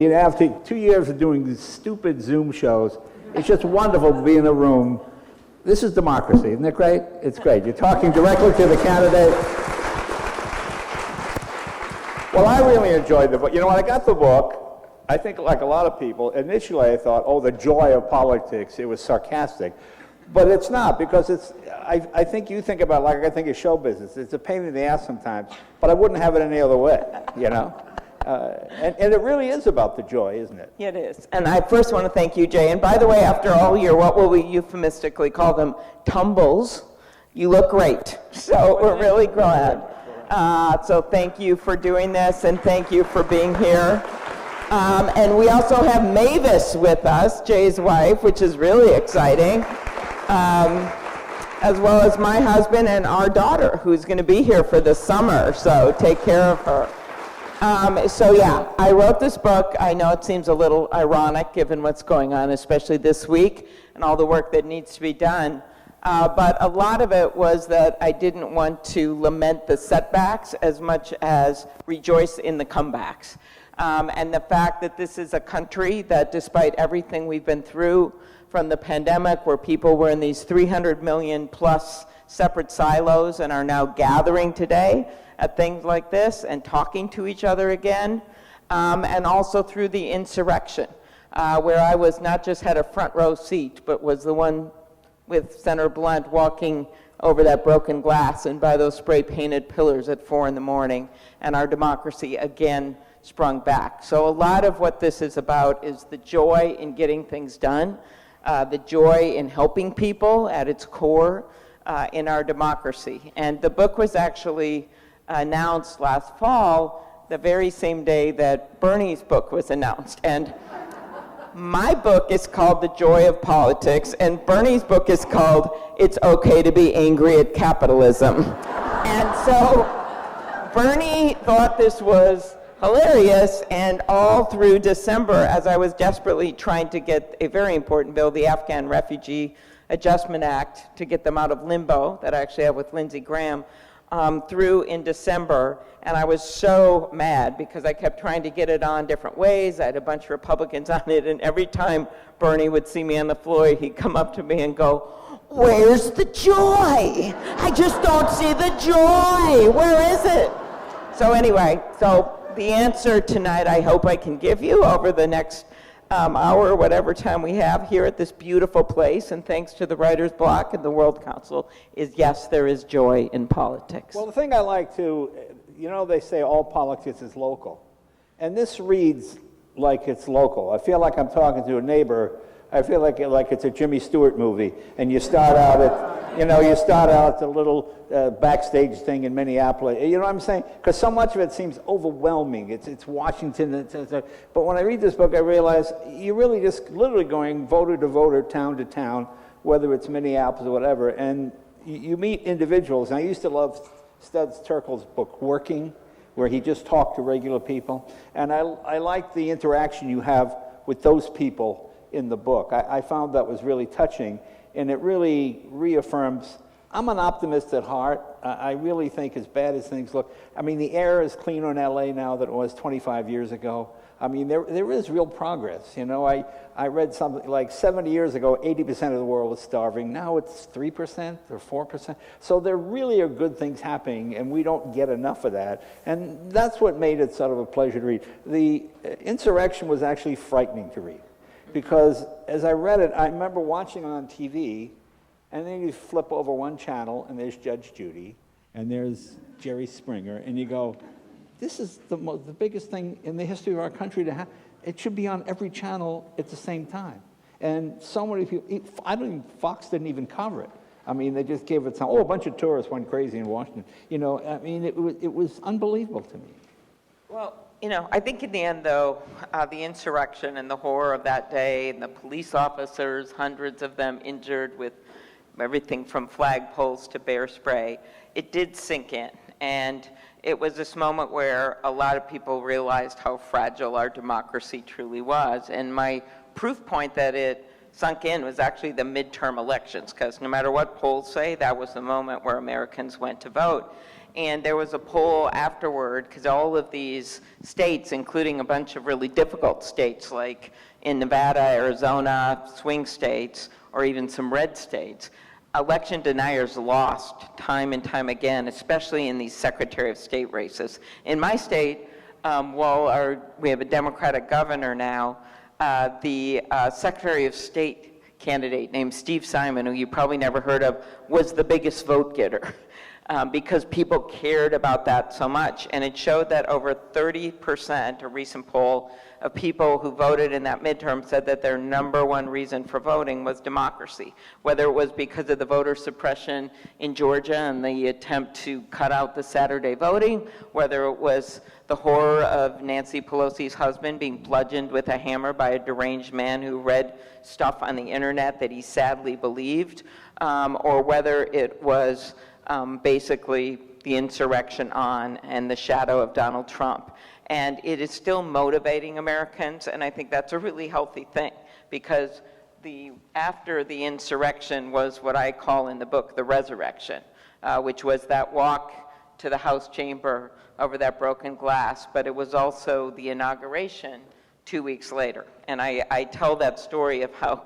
After 2 years of doing these stupid Zoom shows, it's just wonderful to be in a room. This is democracy, isn't it great? It's great. You're talking directly to the candidate. Well, I really enjoyed the book. When I got the book, I think like a lot of people, initially I thought, oh, the joy of politics, it was sarcastic. But it's not, because I think you think about it like I think of show business. It's a pain in the ass sometimes, but I wouldn't have it any other way, And it really is about the joy, isn't it? It is. And I first want to thank you, Jay. And by the way, after all your, what will we euphemistically call them, tumbles, you look great. So we're really glad. So thank you for doing this, and thank you for being here. And we also have Mavis with us, Jay's wife, which is really exciting. As well as my husband and our daughter, who's going to be here for the summer, so take care of her. So yeah, I wrote this book. I know it seems a little ironic given what's going on, especially this week, and all the work that needs to be done. But a lot of it was that I didn't want to lament the setbacks as much as rejoice in the comebacks. And the fact that this is a country that, despite everything we've been through, from the pandemic, where people were in these 300 million plus separate silos and are now gathering today at things like this and talking to each other again, and also through the insurrection, where I was not just had a front row seat, but was the one with Senator Blunt walking over that broken glass and by those spray painted pillars at 4 a.m, and our democracy again sprung back. So a lot of what this is about is the joy in getting things done, the joy in helping people at its core in our democracy. And the book was actually announced last fall, the very same day that Bernie's book was announced. And my book is called The Joy of Politics, and Bernie's book is called It's Okay to Be Angry at Capitalism. And so Bernie thought this was hilarious, and all through December, as I was desperately trying to get a very important bill, the Afghan Refugee Adjustment Act, to get them out of limbo, that I actually have with Lindsey Graham, through in December, and I was so mad because I kept trying to get it on different ways. I had a bunch of Republicans on it, and every time Bernie would see me on the floor, he'd come up to me and go, "Where's the joy? I just don't see the joy. Where is it?" So anyway, the answer tonight I hope I can give you over the next hour, whatever time we have here at this beautiful place, and thanks to the Writers' Bloc and the World Council, is yes, there is joy in politics. Well, the thing I like to, they say all politics is local. And this reads like it's local. I feel like I'm talking to a neighbor. I feel like it's a Jimmy Stewart movie, and you start out at the little backstage thing in Minneapolis. You know what I'm saying? Because so much of it seems overwhelming. It's Washington. But when I read this book, I realize you're really just literally going voter to voter, town to town, whether it's Minneapolis or whatever, and you meet individuals. And I used to love Studs Terkel's book, Working, where he just talked to regular people. And I like the interaction you have with those people in the book. I found that was really touching, and it really reaffirms, I'm an optimist at heart. I really think, as bad as things look, the air is cleaner in LA now than it was 25 years ago. There is real progress. I read something like 70 years ago, 80% of the world was starving. Now it's 3% or 4%. So there really are good things happening, and we don't get enough of that. And that's what made it sort of a pleasure to read. The insurrection was actually frightening to read, because as I read it, I remember watching on TV, and then you flip over one channel, and there's Judge Judy, and there's Jerry Springer, and you go, this is the biggest thing in the history of our country to have. It should be on every channel at the same time. And so many people, Fox didn't even cover it. They just gave it a bunch of tourists went crazy in Washington. It was unbelievable to me. Well, I think in the end, though, the insurrection and the horror of that day, and the police officers, hundreds of them injured with everything from flagpoles to bear spray, it did sink in. And it was this moment where a lot of people realized how fragile our democracy truly was. And my proof point that it sunk in was actually the midterm elections, because no matter what polls say, that was the moment where Americans went to vote. And there was a poll afterward, because all of these states, including a bunch of really difficult states like in Nevada, Arizona, swing states, or even some red states, election deniers lost time and time again, especially in these Secretary of State races. In my state, we have a Democratic governor now, the Secretary of State candidate named Steve Simon, who you probably never heard of, was the biggest vote getter. Because people cared about that so much. And it showed that over 30%, a recent poll, of people who voted in that midterm said that their number one reason for voting was democracy. Whether it was because of the voter suppression in Georgia and the attempt to cut out the Saturday voting, whether it was the horror of Nancy Pelosi's husband being bludgeoned with a hammer by a deranged man who read stuff on the internet that he sadly believed, or whether it was basically the insurrection on and the shadow of Donald Trump. And it is still motivating Americans, and I think that's a really healthy thing, because after the insurrection was what I call in the book the resurrection, which was that walk to the House chamber over that broken glass, but it was also the inauguration 2 weeks later. And I tell that story of how,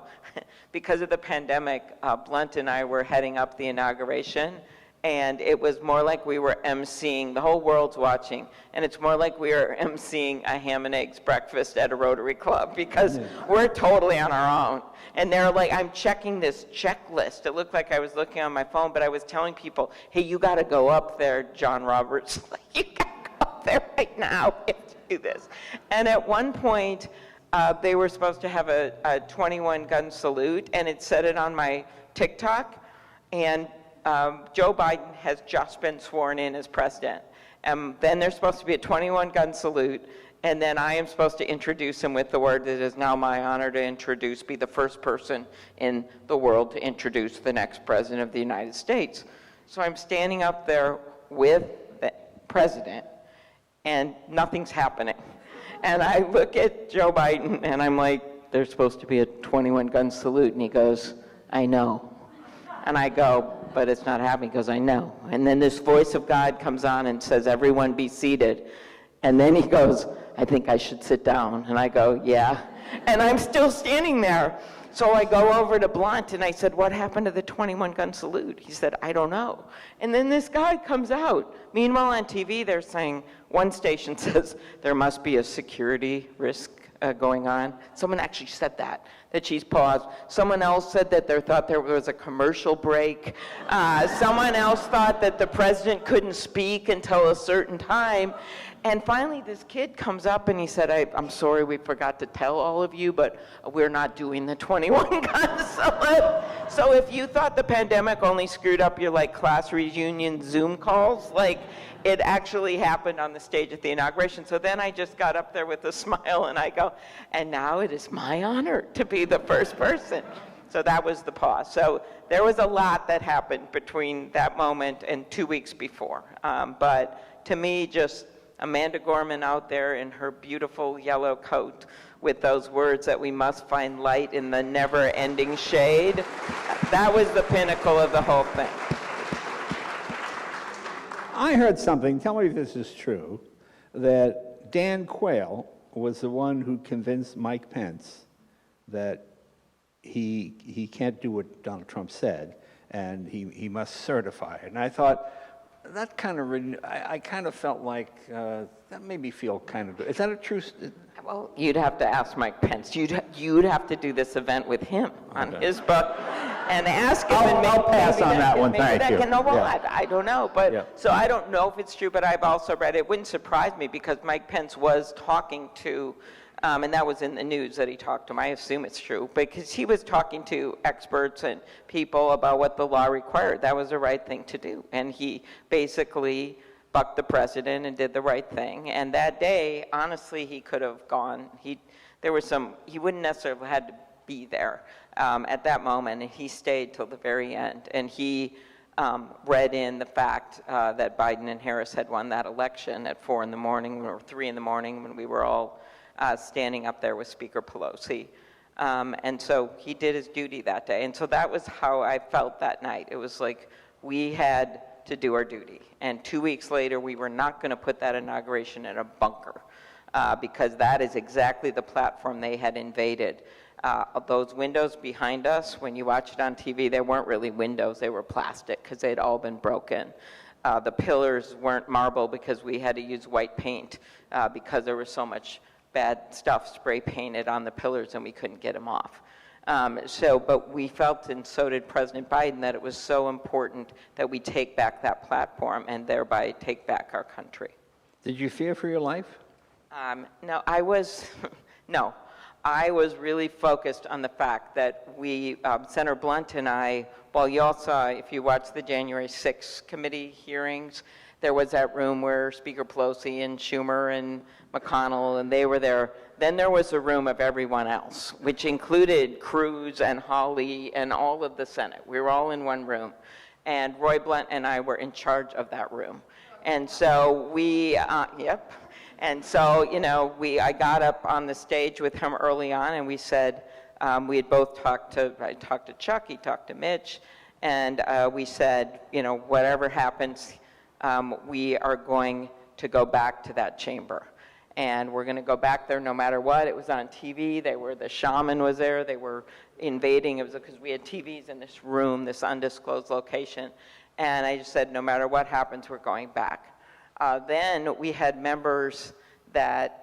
because of the pandemic, Blunt and I were heading up the inauguration, and it was more like we were emceeing, the whole world's watching, and it's more like we were emceeing a ham and eggs breakfast at a Rotary Club, because we're totally on our own. And they're like, I'm checking this checklist. It looked like I was looking on my phone, but I was telling people, hey, you gotta go up there, John Roberts. You gotta go up there right now. We have to do this. And at one point, they were supposed to have a 21-gun salute, and it said it on my TikTok, and Joe Biden has just been sworn in as president. Then there's supposed to be a 21-gun salute, and then I am supposed to introduce him with the word, it is now my honor to be the first person in the world to introduce the next president of the United States. So I'm standing up there with the president, and nothing's happening. And I look at Joe Biden, and I'm like, there's supposed to be a 21-gun salute, and he goes, I know. And I go, but it's not happening. He goes, I know. And then this voice of God comes on and says, everyone be seated. And then he goes, I think I should sit down. And I go, yeah. And I'm still standing there. So I go over to Blunt and I said, what happened to the 21-gun salute? He said, I don't know. And then this guy comes out. Meanwhile, on TV, they're saying, one station says there must be a security risk going on. Someone actually said that she's paused. Someone else said that they thought there was a commercial break. Someone else thought that the president couldn't speak until a certain time. And finally, this kid comes up and he said, I'm sorry we forgot to tell all of you, but we're not doing the 21-gun salute. So if you thought the pandemic only screwed up your class reunion Zoom calls, it actually happened on the stage at the inauguration. So then I just got up there with a smile and I go, and now it is my honor to be the first person. So that was the pause. So there was a lot that happened between that moment and 2 weeks before. But to me, just Amanda Gorman out there in her beautiful yellow coat with those words that we must find light in the never-ending shade, that was the pinnacle of the whole thing. I heard something, tell me if this is true, that Dan Quayle was the one who convinced Mike Pence that he can't do what Donald Trump said, and he must certify it. And I thought, that kind of, I kind of felt like, that made me feel kind of good. Is that a true? Well, you'd have to ask Mike Pence. You'd have to do this event with him on his book and ask him. I'll pass on that one, thank you. I don't know, but so I don't know if it's true, but I've also read it. Wouldn't surprise me because Mike Pence was talking to, and that was in the news that he talked to him. I assume it's true, because he was talking to experts and people about what the law required. That was the right thing to do, and he basically bucked the president and did the right thing. And that day, honestly, he could have gone. He wouldn't necessarily have had to be there at that moment, and he stayed till the very end. And he read in the fact that Biden and Harris had won that election at 4 in the morning or 3 in the morning when we were all standing up there with Speaker Pelosi. And so he did his duty that day. And so that was how I felt that night. It was like we had to do our duty. And 2 weeks later, we were not going to put that inauguration in a bunker because that is exactly the platform they had invaded. Those windows behind us, when you watch it on TV, they weren't really windows, they were plastic because they'd all been broken. The pillars weren't marble because we had to use white paint because there was so much bad stuff spray painted on the pillars and we couldn't get them off. But we felt, and so did President Biden, that it was so important that we take back that platform and thereby take back our country. Did you fear for your life? No, I was, no. I was really focused on the fact that we, Senator Blunt and I, well, you all saw, if you watched the January 6th committee hearings, there was that room where Speaker Pelosi and Schumer and McConnell, and they were there. Then there was a room of everyone else, which included Cruz and Hawley and all of the Senate. We were all in one room. And Roy Blunt and I were in charge of that room. And so we, And so, I got up on the stage with him early on, and we said, we had both I talked to Chuck, he talked to Mitch, and we said, whatever happens, we are going to go back to that chamber. And we're going to go back there no matter what. It was on TV. The shaman was there. They were invading. It was because we had TVs in this room, this undisclosed location. And I just said, no matter what happens, we're going back. Then we had members that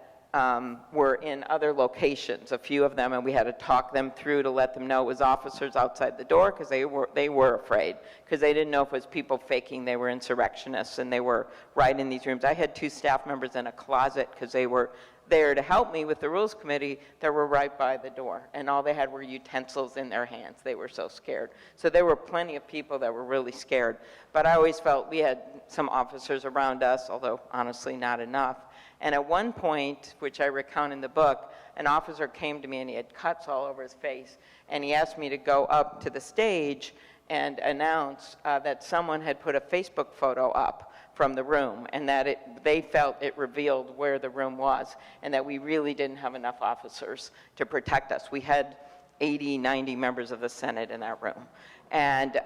were in other locations, a few of them, and we had to talk them through to let them know it was officers outside the door because they were afraid because they didn't know if it was people faking they were insurrectionists and they were right in these rooms. I had 2 staff members in a closet because they were there to help me with the Rules Committee that were right by the door, and all they had were utensils in their hands. They were so scared. So there were plenty of people that were really scared, but I always felt we had some officers around us, although honestly not enough. And at one point, which I recount in the book, an officer came to me and he had cuts all over his face, and he asked me to go up to the stage and announce that someone had put a Facebook photo up from the room, and that they felt it revealed where the room was, and that we really didn't have enough officers to protect us. We had 80, 90 members of the Senate in that room. And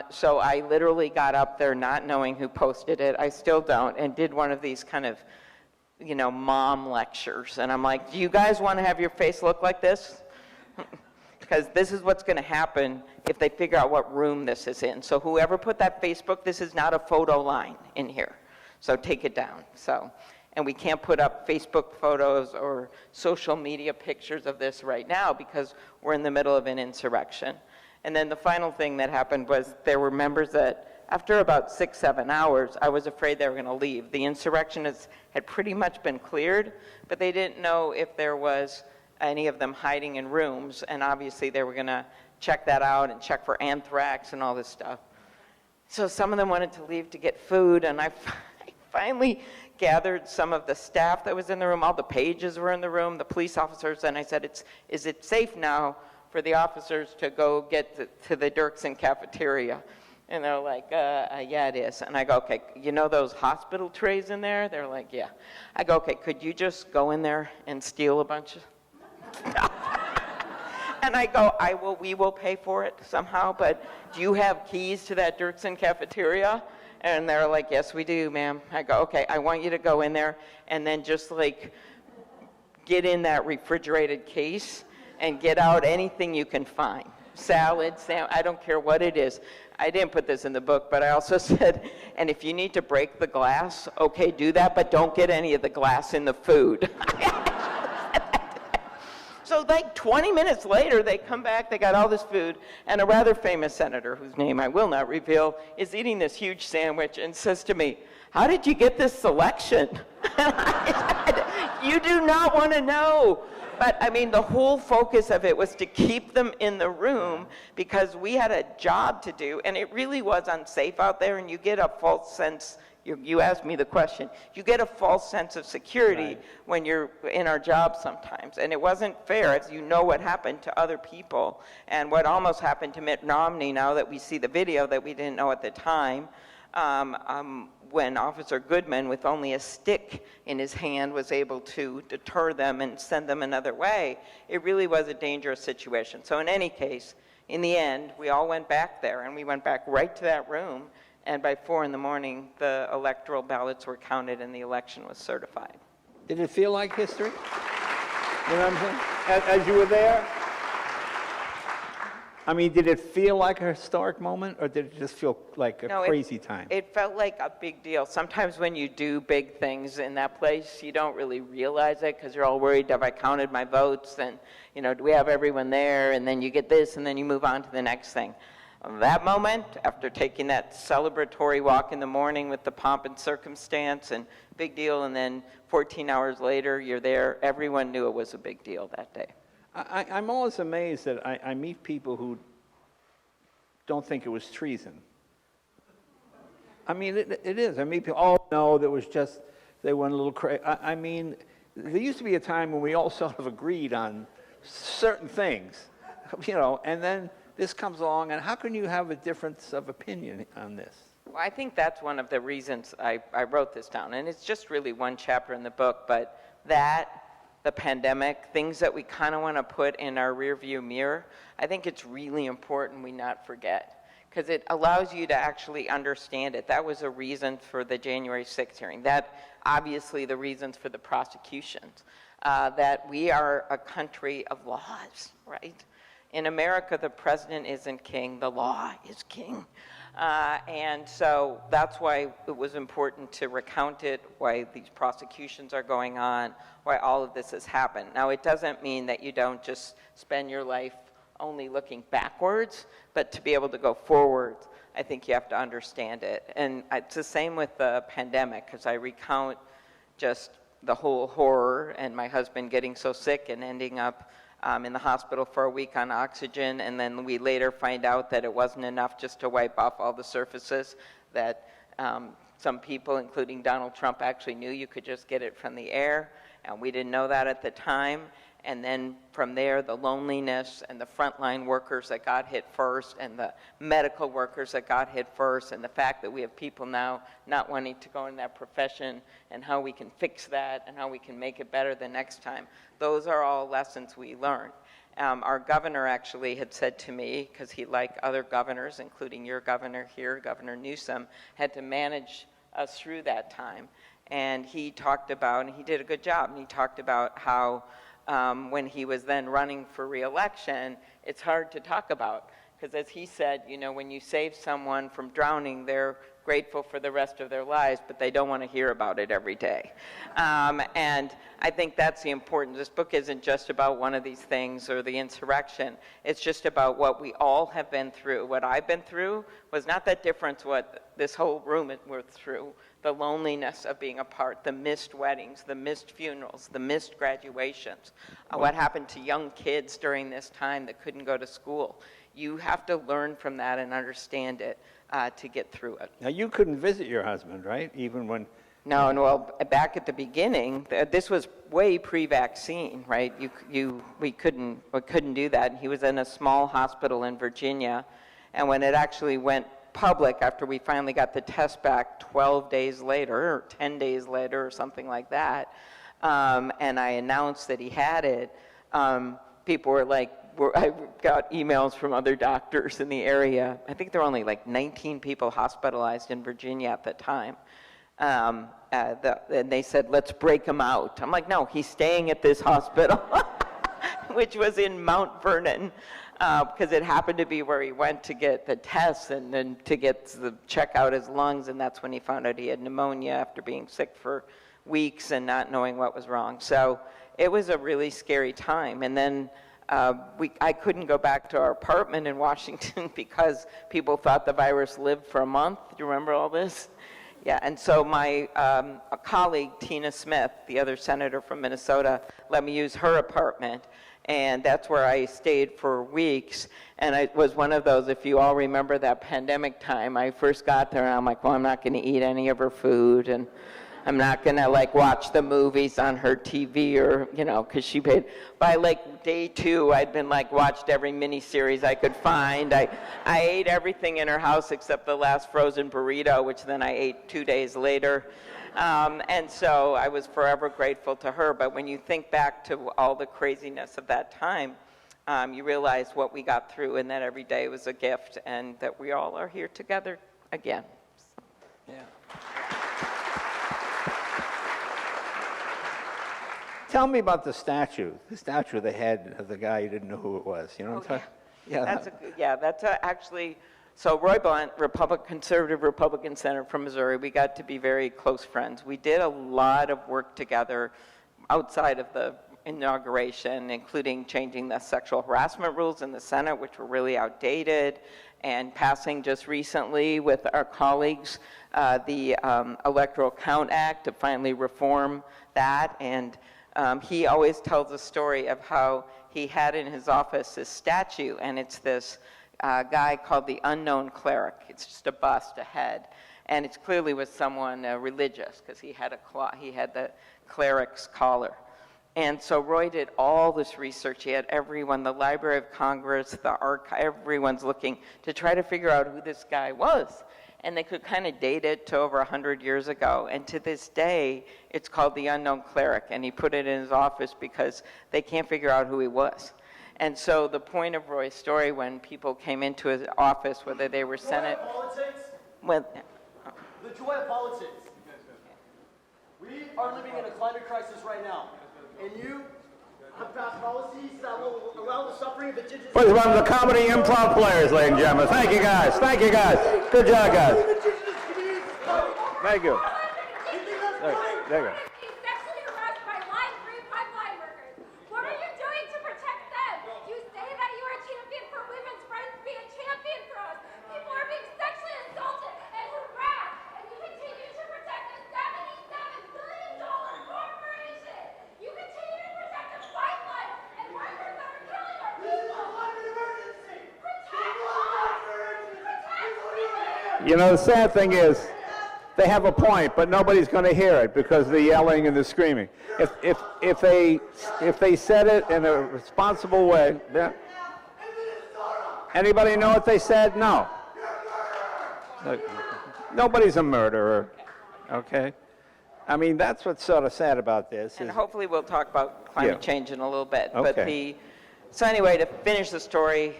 so I literally got up there not knowing who posted it, I still don't, and did one of these kind of mom lectures. And I'm like, do you guys want to have your face look like this? Because this is what's going to happen if they figure out what room this is in. So whoever put that Facebook, this is not a photo line in here. So take it down. And we can't put up Facebook photos or social media pictures of this right now because we're in the middle of an insurrection. And then the final thing that happened was there were members that, after about 6-7 hours, I was afraid they were going to leave. The insurrectionists had pretty much been cleared, but they didn't know if there was any of them hiding in rooms, and obviously they were going to check that out and check for anthrax and all this stuff. So some of them wanted to leave to get food, and I finally gathered some of the staff that was in the room. All the pages were in the room, the police officers, and I said, is it safe now for the officers to go get to the Dirksen cafeteria? And they're like, yeah, it is. And I go, okay, you know those hospital trays in there? They're like, yeah. I go, okay, could you just go in there and steal a bunch of... And I go, we will pay for it somehow, but do you have keys to that Dirksen cafeteria? And they're like, yes, we do, ma'am. I go, okay, I want you to go in there and then just get in that refrigerated case and get out anything you can find. Salad, I don't care what it is. I didn't put this in the book, but I also said, and if you need to break the glass, okay, do that, but don't get any of the glass in the food. So 20 minutes later, they come back, they got all this food, and a rather famous senator, whose name I will not reveal, is eating this huge sandwich and says to me, how did you get this selection? And I said, you do not want to know. But the whole focus of it was to keep them in the room because we had a job to do, and it really was unsafe out there, and you get a false sense, you asked me the question, you get a false sense of security when you're in our job sometimes, and it wasn't fair, as you know what happened to other people, and what almost happened to Mitt Romney now that we see the video that we didn't know at the time, when Officer Goodman, with only a stick in his hand, was able to deter them and send them another way. It really was a dangerous situation. So in any case, in the end, we all went back there, and we went back right to that room, And by 4 in the morning, the electoral ballots were counted and the election was certified. Did it feel like history? You know what I'm saying? As you were there? I mean, did it feel like a historic moment, or did it just feel like a crazy time? It felt like a big deal. Sometimes when you do big things in that place, you don't really realize it because you're all worried, have I counted my votes? And, you know, do we have everyone there? And then you get this, and then you move on to the next thing. That moment, after taking that celebratory walk in the morning with the pomp and circumstance and big deal, and then 14 hours later, you're there, everyone knew it was a big deal that day. I'm always amazed that I meet people who don't think it was treason. I mean, it is. I meet people, oh, no, that was just, they went a little crazy. I mean, there used to be a time when we all sort of agreed on certain things, you know, and then this comes along, and how can you have a difference of opinion on this? Well, I think that's one of the reasons I wrote this down, and it's just really one chapter in the book, but that, the pandemic, things that we kind of want to put in our rearview mirror, I think it's really important we not forget, because it allows you to actually understand it. That was a reason for the January 6th hearing. That, obviously, the reasons for the prosecutions, that we are a country of laws, right? In America, the president isn't king, the law is king. And so that's why it was important to recount it, why these prosecutions are going on, why all of this has happened. Now, it doesn't mean that you don't just spend your life only looking backwards, but to be able to go forward, I think you have to understand it. And it's the same with the pandemic, because I recount just the whole horror and my husband getting so sick and ending up in the hospital for a week on oxygen, and then we later find out that it wasn't enough just to wipe off all the surfaces, that some people, including Donald Trump, actually knew you could just get it from the air, and we didn't know that at the time. And then from there, the loneliness and the frontline workers that got hit first, and the medical workers that got hit first, and the fact that we have people now not wanting to go in that profession, and how we can fix that, and how we can make it better the next time. Those are all lessons we learned. Our governor actually had said to me, because he, like other governors, including your governor here, Governor Newsom, had to manage us through that time. And he talked about, and he did a good job, and he talked about how when he was then running for re-election, it's hard to talk about. Because as he said, you know, when you save someone from drowning, they're grateful for the rest of their lives, but they don't want to hear about it every day. And I think that's the importance. This book isn't just about one of these things or the insurrection. It's just about what we all have been through. What I've been through was not that different to what this whole room was through. The loneliness of being apart, the missed weddings, the missed funerals, the missed graduations, what happened to young kids during this time that couldn't go to school. You have to learn from that and understand it to get through it. Now, you couldn't visit your husband, right? Even when... No, and well, back at the beginning, this was way pre-vaccine, right? We couldn't do that. He was in a small hospital in Virginia, and when it actually went public, after we finally got the test back 12 days later, or 10 days later, or something like that, and I announced that he had it, people were like, I got emails from other doctors in the area. I think there were only like 19 people hospitalized in Virginia at the time. And they said, let's break him out. I'm like, no, he's staying at this hospital, which was in Mount Vernon, because it happened to be where he went to get the tests and then to check out his lungs, and that's when he found out he had pneumonia after being sick for weeks and not knowing what was wrong. So it was a really scary time. And then I couldn't go back to our apartment in Washington because people thought the virus lived for a month. Do you remember all this? Yeah, and so my a colleague, Tina Smith, the other senator from Minnesota, let me use her apartment, and that's where I stayed for weeks. And it was one of those, if you all remember that pandemic time, I first got there, and I'm like, well, I'm not going to eat any of her food, and I'm not going to, like, watch the movies on her TV or, you know, because she paid. By, like, day 2, I'd been, like, watched every miniseries I could find. I ate everything in her house except the last frozen burrito, which then I ate 2 days later. And so I was forever grateful to her. But when you think back to all the craziness of that time, you realize what we got through and that every day was a gift and that we all are here together again. Yeah. Tell me about the statue they had of the guy you didn't know who it was. You know what I'm talking? Yeah. That's actually, so Roy Blunt, conservative Republican senator from Missouri, we got to be very close friends. We did a lot of work together outside of the inauguration, including changing the sexual harassment rules in the Senate, which were really outdated, and passing just recently with our colleagues the Electoral Count Act to finally reform that. And he always tells a story of how he had in his office this statue, and it's this guy called the Unknown Cleric. It's just a bust, a head, and it's clearly was someone religious because he had the cleric's collar. And so Roy did all this research. He had everyone, the Library of Congress, the archive, everyone's looking to try to figure out who this guy was. And they could kind of date it to over 100 years ago. And to this day, it's called the Unknown Cleric. And he put it in his office because they can't figure out who he was. And so the point of Roy's story when people came into his office, whether they were Senate... The joy of politics. We are living in a climate crisis right now. And you have passed policies that will allow the suffering of indigenous... Please welcome the comedy improv players, ladies and gentlemen. Thank you, guys. Thank you, guys. Good job, guys. Thank you. There you go. Sexually harassed by line 3 pipeline workers. What are you doing to protect them? You say that you are a champion for women's rights. Be a champion for us. People are being sexually assaulted and harassed, and you continue to protect a $77 billion corporation. You continue to protect a pipeline and workers that are killing our people. This is a climate emergency. Protect us. Protect women. You know, the sad thing is, they have a point, but nobody's going to hear it because of the yelling and the screaming. If they said it in a responsible way, anybody know what they said? No. Nobody's a murderer. Okay. I mean, that's what's sort of sad about this. And hopefully we'll talk about climate change in a little bit. Okay. So anyway, to finish the story,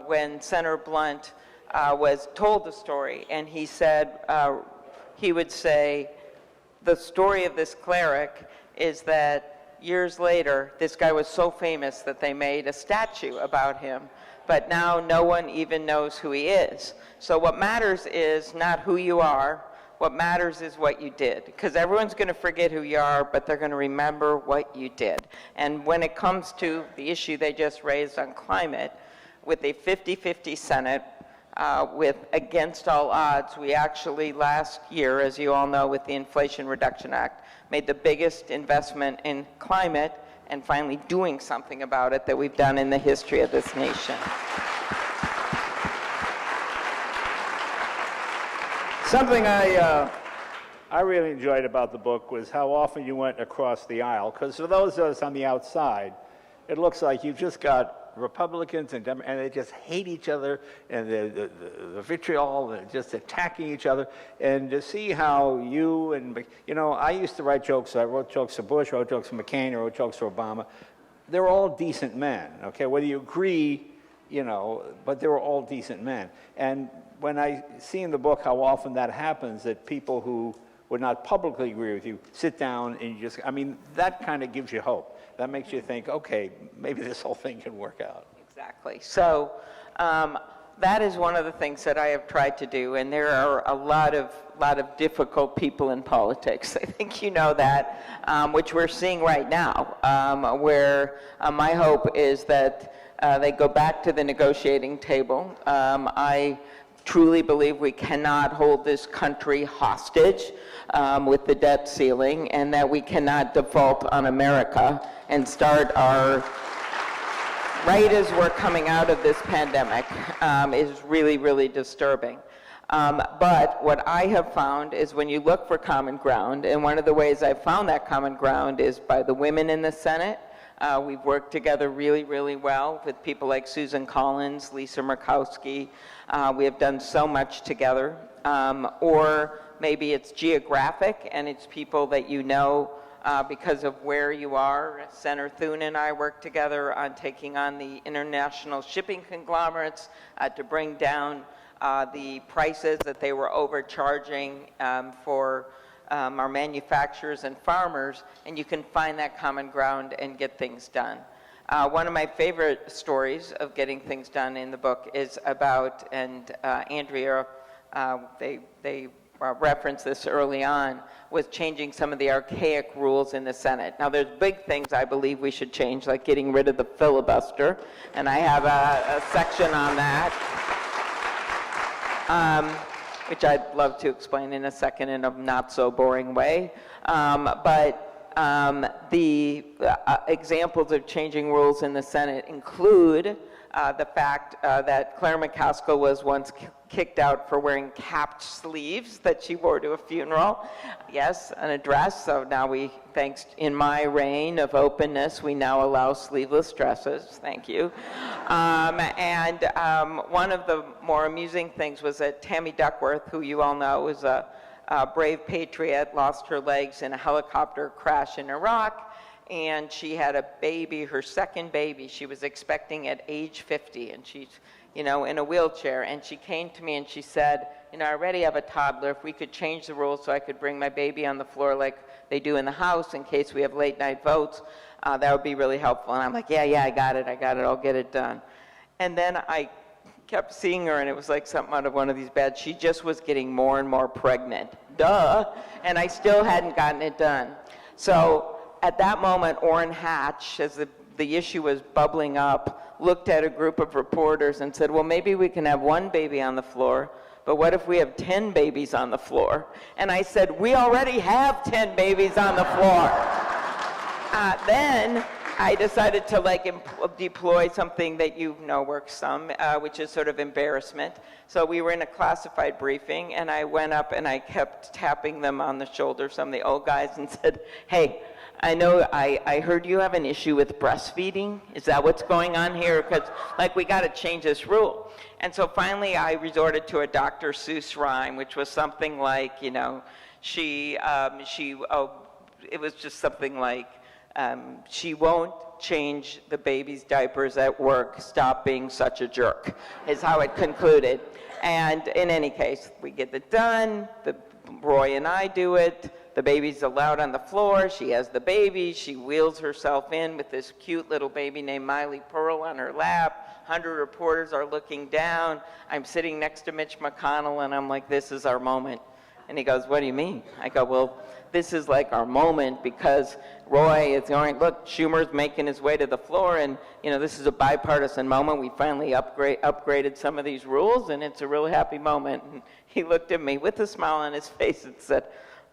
when Senator Blunt was told the story, and he said, he would say, the story of this cleric is that years later, this guy was so famous that they made a statue about him, but now no one even knows who he is. So what matters is not who you are, what matters is what you did, because everyone's going to forget who you are, but they're going to remember what you did. And when it comes to the issue they just raised on climate, with a 50-50 Senate, with against all odds, we actually last year, as you all know, with the Inflation Reduction Act, made the biggest investment in climate and finally doing something about it that we've done in the history of this nation. Something I really enjoyed about the book was how often you went across the aisle, because for those of us on the outside, it looks like you've just got Republicans and Democrats, and they just hate each other, and the vitriol, and just attacking each other. And to see how you and, you know, I used to write jokes. I wrote jokes for Bush, I wrote jokes for McCain, I wrote jokes for Obama. They were all decent men, okay? Whether you agree, you know, but they were all decent men. And when I see in the book how often that happens, that people who would not publicly agree with you sit down and you just, I mean, that kind of gives you hope. That makes you think, okay, maybe this whole thing can work out. Exactly. So that is one of the things that I have tried to do, and there are a lot of difficult people in politics. I think you know that, which we're seeing right now, where my hope is that they go back to the negotiating table. I truly believe we cannot hold this country hostage with the debt ceiling, and that we cannot default on America and start our, right as we're coming out of this pandemic, is really, really disturbing. But what I have found is when you look for common ground, and one of the ways I've found that common ground is by the women in the Senate. We've worked together really, really well with people like Susan Collins, Lisa Murkowski. We have done so much together. Or maybe it's geographic, and it's people that you know because of where you are. Senator Thune and I worked together on taking on the international shipping conglomerates to bring down the prices that they were overcharging for our manufacturers and farmers, and you can find that common ground and get things done. One of my favorite stories of getting things done in the book is about, and Andrea, they reference this early on, was changing some of the archaic rules in the Senate. Now there's big things I believe we should change, like getting rid of the filibuster, and I have a section on that, which I'd love to explain in a second in a not so boring way. The examples of changing rules in the Senate include the fact that Claire McCaskill was once kicked out for wearing capped sleeves that she wore to a funeral. Yes, an address. So now thanks in my reign of openness, we now allow sleeveless dresses. Thank you. One of the more amusing things was that Tammy Duckworth, who you all know is a brave patriot, lost her legs in a helicopter crash in Iraq, and she had a baby, her second baby. She was expecting at age 50, and she's, in a wheelchair. And she came to me and she said, I already have a toddler. If we could change the rules so I could bring my baby on the floor like they do in the House in case we have late night votes, that would be really helpful. And I'm like, yeah, I got it, I'll get it done. And then I kept seeing her, and it was like something out of one of these bad. She just was getting more and more pregnant. Duh. And I still hadn't gotten it done. So at that moment, Orrin Hatch, as the issue was bubbling up, looked at a group of reporters and said, well, maybe we can have one baby on the floor, but what if we have 10 babies on the floor? And I said, we already have 10 babies on the floor. Then I decided to deploy something that works some, which is sort of embarrassment. So we were in a classified briefing, and I went up and I kept tapping them on the shoulder, some of the old guys, and said, hey, I know I heard you have an issue with breastfeeding. Is that what's going on here? Because we got to change this rule. And so finally I resorted to a Dr. Seuss rhyme, which was something like, it was just something like, she won't change the baby's diapers at work, stop being such a jerk, is how it concluded. And in any case, we get it done, Roy and I do it, the baby's allowed on the floor, she has the baby, she wheels herself in with this cute little baby named Miley Pearl on her lap, 100 reporters are looking down, I'm sitting next to Mitch McConnell, and I'm like, this is our moment. And he goes, what do you mean? I go, well, this is like our moment because Roy is going, look, Schumer's making his way to the floor, and this is a bipartisan moment. We finally upgraded some of these rules, and it's a really happy moment. And he looked at me with a smile on his face and said,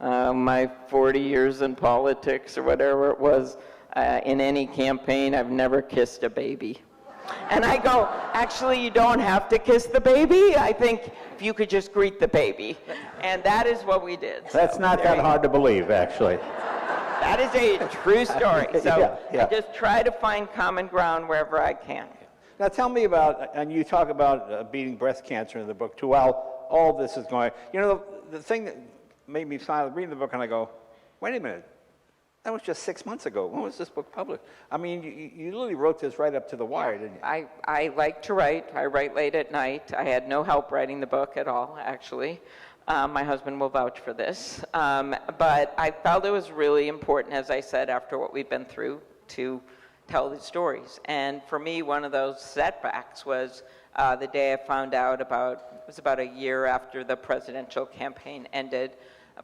my 40 years in politics or whatever it was, in any campaign, I've never kissed a baby. And I go, actually, you don't have to kiss the baby. I think if you could just greet the baby. And that is what we did. That's not that hard to believe, actually. That is a true story. So I just try to find common ground wherever I can. Now tell me about, and you talk about beating breast cancer in the book too, while all this is going, the thing that made me smile reading the book, and I go, wait a minute. That was just 6 months ago. When was this book published? I mean, you literally wrote this right up to the wire, didn't you? I like to write. I write late at night. I had no help writing the book at all, actually. My husband will vouch for this. But I felt it was really important, as I said, after what we've been through, to tell these stories. And for me, one of those setbacks was the day I found out it was about a year after the presidential campaign ended,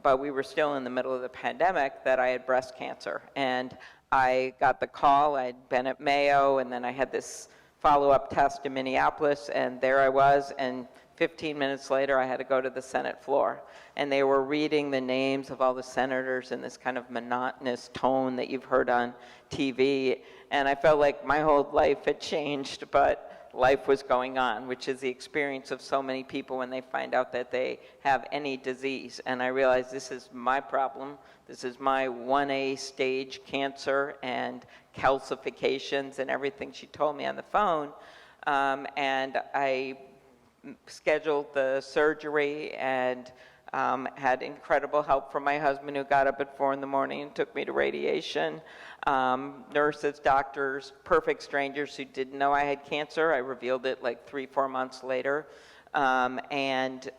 but we were still in the middle of the pandemic, that I had breast cancer. And I got the call. I'd been at Mayo, and then I had this follow-up test in Minneapolis, and there I was, and 15 minutes later I had to go to the Senate floor. And they were reading the names of all the senators in this kind of monotonous tone that you've heard on TV, and I felt like my whole life had changed, but life was going on, which is the experience of so many people when they find out that they have any disease. And I realized this is my problem. This is my 1A stage cancer and calcifications and everything she told me on the phone. And I scheduled the surgery and had incredible help from my husband, who got up at 4 in the morning and took me to radiation. Nurses, doctors, perfect strangers who didn't know I had cancer. I revealed it like 3-4 months later. and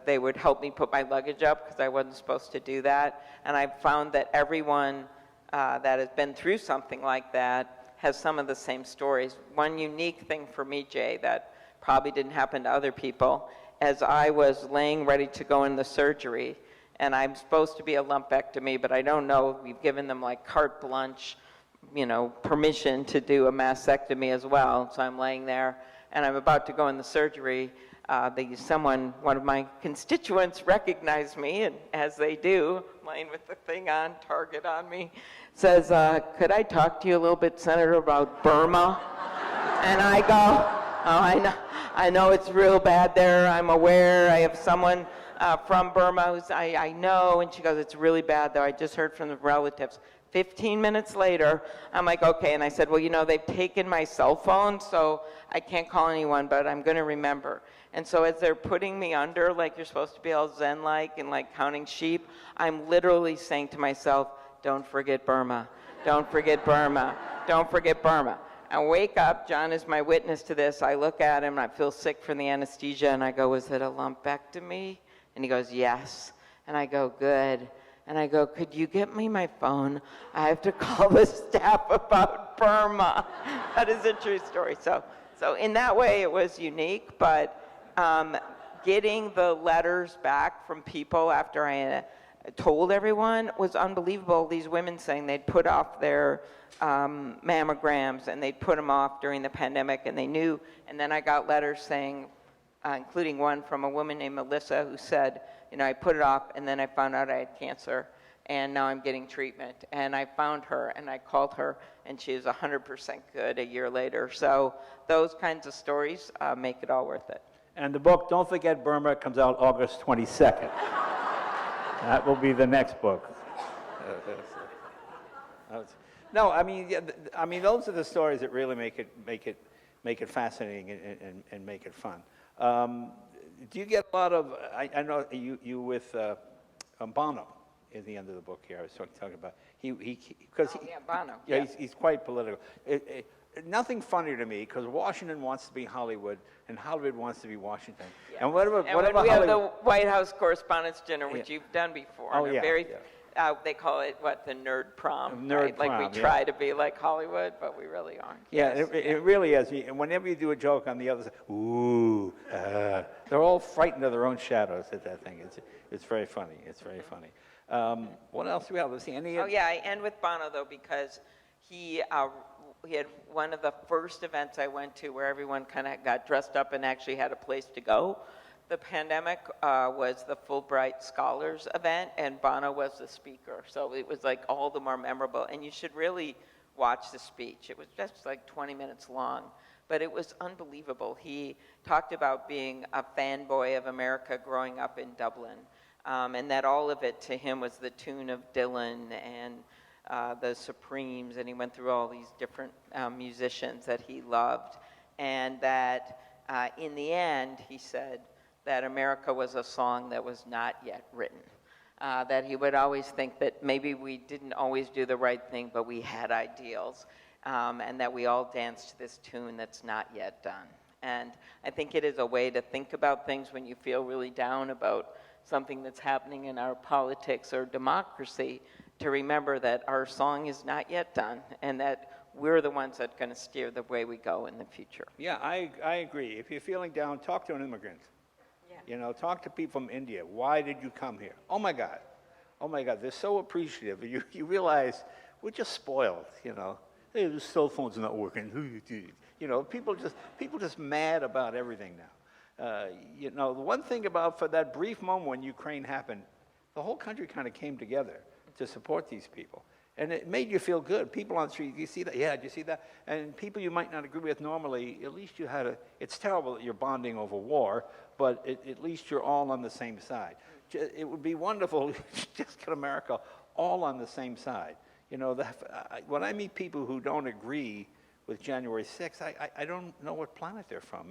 they would help me put my luggage up because I wasn't supposed to do that. And I found that everyone that has been through something like that has some of the same stories. One unique thing for me, Jay, that probably didn't happen to other people, as I was laying ready to go in the surgery, and I'm supposed to be a lumpectomy, but I don't know, we've given them like carte blanche, permission to do a mastectomy as well. So I'm laying there, and I'm about to go in the surgery. One of my constituents recognized me, and as they do, laying with the thing on, target on me, says, could I talk to you a little bit, Senator, about Burma? And I go, oh, I know it's real bad there. I'm aware. I have someone from Burma who's I know. And she goes, it's really bad there. I just heard from the relatives. 15 minutes later, I'm like, okay. And I said, well, they've taken my cell phone, so I can't call anyone, but I'm going to remember. And so as they're putting me under, like you're supposed to be all zen-like and like counting sheep, I'm literally saying to myself, don't forget Burma. Don't forget Burma. Don't forget Burma. I wake up, John is my witness to this. I look at him, and I feel sick from the anesthesia, and I go, was it a lumpectomy? And he goes, yes. And I go, good. And I go, could you get me my phone? I have to call the staff about Burma. That is a true story. So in that way, it was unique, but getting the letters back from people after I told everyone was unbelievable. These women saying they'd put off their mammograms, and they'd put them off during the pandemic, and they knew. And then I got letters saying, including one from a woman named Melissa, who said, I put it off, and then I found out I had cancer, and now I'm getting treatment. And I found her, and I called her, and she is 100% good a year later. So those kinds of stories make it all worth it. And the book, Don't Forget Burma, comes out August 22nd. That will be the next book. No, I mean, those are the stories that really make it fascinating and make it fun. Do you get a lot of? I know you with Bono at the end of the book here. I was talking about Bono. Yeah, he's quite political. Nothing funny to me, because Washington wants to be Hollywood, and Hollywood wants to be Washington. Yeah. And whatever we Hollywood, have the White House Correspondents' Dinner, which you've done before. Oh, and yeah. They call it, the nerd prom. Nerd right? prom, Like we try to be like Hollywood, but we really aren't. Yeah, Yes. it really is. And whenever you do a joke on the other side, ooh, they're all frightened of their own shadows at that thing. It's very funny. It's very funny. What else do we have? Let's see. I end with Bono, though, because he had one of the first events I went to where everyone kind of got dressed up and actually had a place to go. The pandemic was the Fulbright Scholars event, and Bono was the speaker. So it was like all the more memorable. And you should really watch the speech. It was just like 20 minutes long, but it was unbelievable. He talked about being a fanboy of America growing up in Dublin, and that all of it to him was the tune of Dylan and the Supremes, and he went through all these different musicians that he loved, and that in the end, he said that America was a song that was not yet written, that he would always think that maybe we didn't always do the right thing, but we had ideals, and that we all danced to this tune that's not yet done. And I think it is a way to think about things when you feel really down about something that's happening in our politics or democracy, to remember that our song is not yet done, and that we're the ones that are going to steer the way we go in the future. Yeah, I agree. If you're feeling down, talk to an immigrant. Yeah. Talk to people from India. Why did you come here? Oh my God, they're so appreciative. You realize we're just spoiled. Hey, the cell phone's not working. People just mad about everything now. The one thing about, for that brief moment when Ukraine happened, the whole country kind of came together to support these people. And it made you feel good. People on the street, you see that? Yeah, did you see that? And people you might not agree with normally, at least you had it's terrible that you're bonding over war, but at least you're all on the same side. It would be wonderful to just get America all on the same side. When I meet people who don't agree with January 6th, I don't know what planet they're from.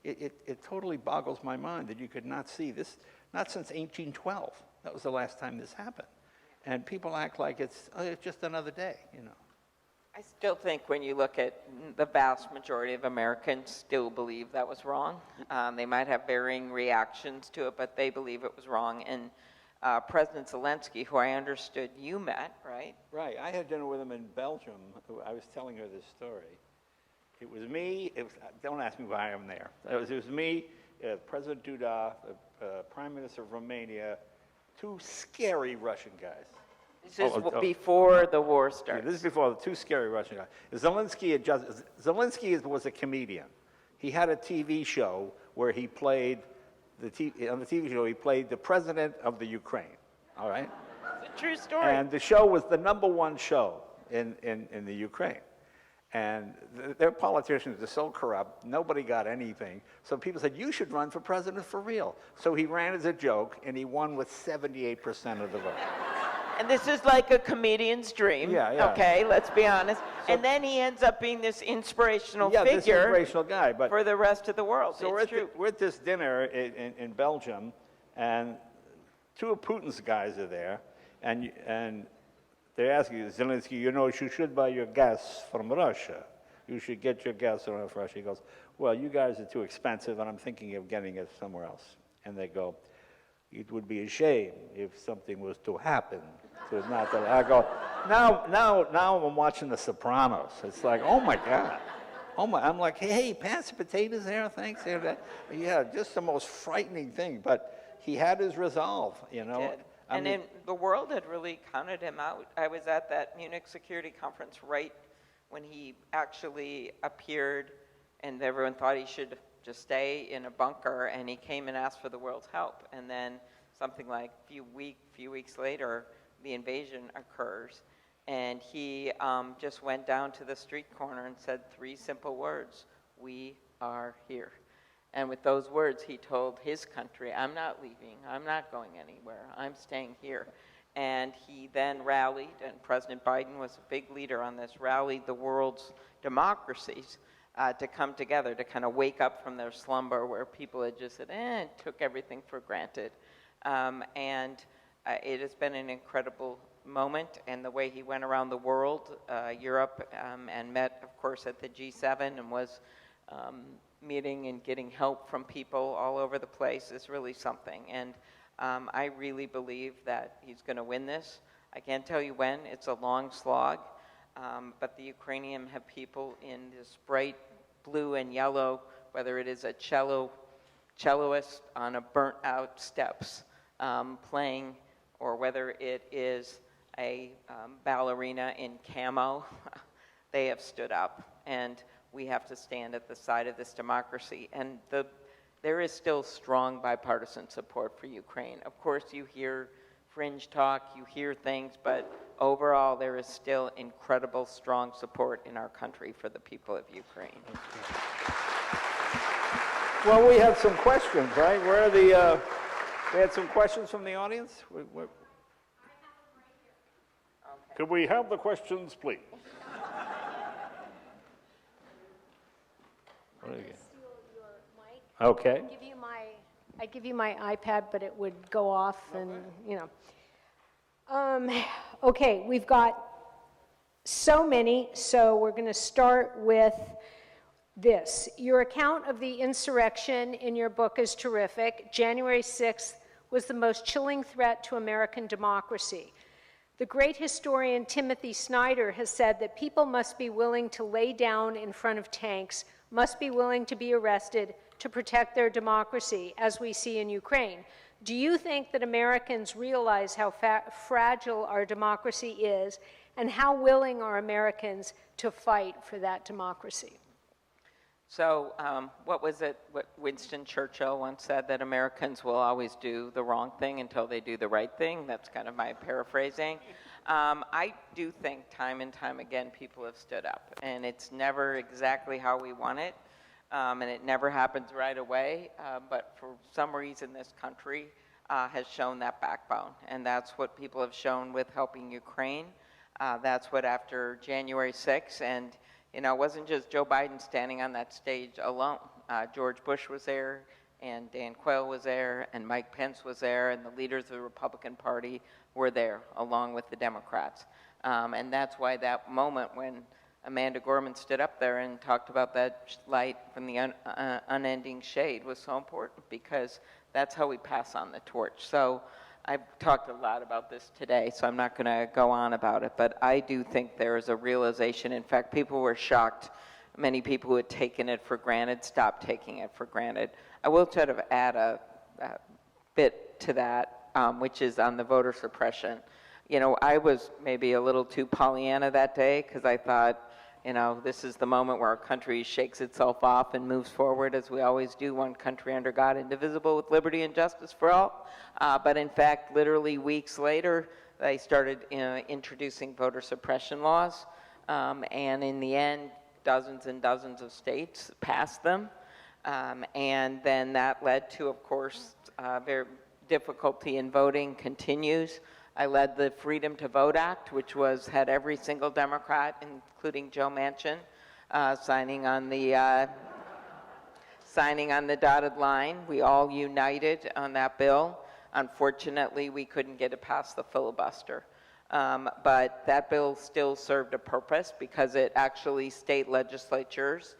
It totally boggles my mind that you could not see this, not since 1812. That was the last time this happened. And people act like it's just another day, I still think when you look at the vast majority of Americans still believe that was wrong. They might have varying reactions to it, but they believe it was wrong. And President Zelensky, who I understood you met, right? Right. I had dinner with him in Belgium. I was telling her this story. It was me. Don't ask me why I'm there. It was me, President Duda, Prime Minister of Romania, two scary Russian guys. This is before the war started. Yeah, this is before the two scary Russian guys. Zelensky was a comedian. He had a TV show where he played on the TV show he played the president of the Ukraine. All right. It's a true story. And the show was the #1 show in the Ukraine. And their politicians are so corrupt, nobody got anything. So people said, you should run for president for real. So he ran as a joke, and he won with 78% of the vote. And this is like a comedian's dream. Yeah. Okay, let's be honest. And then he ends up being this inspirational figure. This inspirational guy. But for the rest of the world. So we're at this dinner in Belgium, and two of Putin's guys are there, and they're asking Zelensky, you should buy your gas from Russia. You should get your gas from Russia. He goes, well, you guys are too expensive, and I'm thinking of getting it somewhere else. And they go, it would be a shame if something was to happen. So it's not that I go, now I'm watching The Sopranos. It's like, oh my God. I'm like, hey, pass the potatoes there, thanks. Yeah, just the most frightening thing. But he had his resolve, He did. And the world had really counted him out. I was at that Munich Security Conference right when he actually appeared, and everyone thought he should just stay in a bunker, and he came and asked for the world's help. And then something like a few weeks later, the invasion occurs, and he just went down to the street corner and said 3 simple words: we are here. And with those words, he told his country, I'm not leaving, I'm not going anywhere, I'm staying here. And he then rallied, and President Biden was a big leader on this, rallied the world's democracies to come together, to kind of wake up from their slumber where people had just said, took everything for granted. And it has been an incredible moment, and the way he went around the world, Europe, and met, of course, at the G7 and was meeting and getting help from people all over the place is really something. And I really believe that he's going to win this. I can't tell you when. It's a long slog. But the Ukrainian have people in this bright blue and yellow, whether it is a celloist on a burnt-out steps playing, or whether it is a ballerina in camo, they have stood up. And we have to stand at the side of this democracy. And there is still strong bipartisan support for Ukraine. Of course, you hear fringe talk, you hear things, but overall, there is still incredible, strong support in our country for the people of Ukraine. Well, we had some questions, right? We had some questions from the audience. Could we have the questions, please? Okay. I'd give you my iPad, but it would go off, and okay, we've got so many, so we're going to start with this. Your account of the insurrection in your book is terrific. January 6th was the most chilling threat to American democracy. The great historian Timothy Snyder has said that people must be willing to lay down in front of tanks, must be willing to be arrested to protect their democracy, as we see in Ukraine. Do you think that Americans realize how fragile our democracy is, and how willing are Americans to fight for that democracy? So what Winston Churchill once said, that Americans will always do the wrong thing until they do the right thing. That's kind of my paraphrasing. I do think time and time again people have stood up, and it's never exactly how we want it, and it never happens right away, but for some reason this country has shown that backbone, and that's what people have shown with helping Ukraine. That's what after January 6th, and it wasn't just Joe Biden standing on that stage alone. George Bush was there, and Dan Quayle was there, and Mike Pence was there, and the leaders of the Republican Party were there, along with the Democrats. And that's why that moment when Amanda Gorman stood up there and talked about that light from the unending shade was so important, because that's how we pass on the torch. So I've talked a lot about this today, so I'm not going to go on about it, but I do think there is a realization. In fact, people were shocked. Many people who had taken it for granted stopped taking it for granted. I will try to add a bit to that, which is on the voter suppression. You know, I was maybe a little too Pollyanna that day, because I thought, you know, this is the moment where our country shakes itself off and moves forward, as we always do, one country under God, indivisible, with liberty and justice for all. But in fact, literally weeks later, they started introducing voter suppression laws. And in the end, dozens and dozens of states passed them. And then that led to, of course, their difficulty in voting continues. I led the Freedom to Vote Act, which had every single Democrat, including Joe Manchin, signing on the dotted line. We all united on that bill. Unfortunately, we couldn't get it past the filibuster. But that bill still served a purpose, because it actually, state legislatures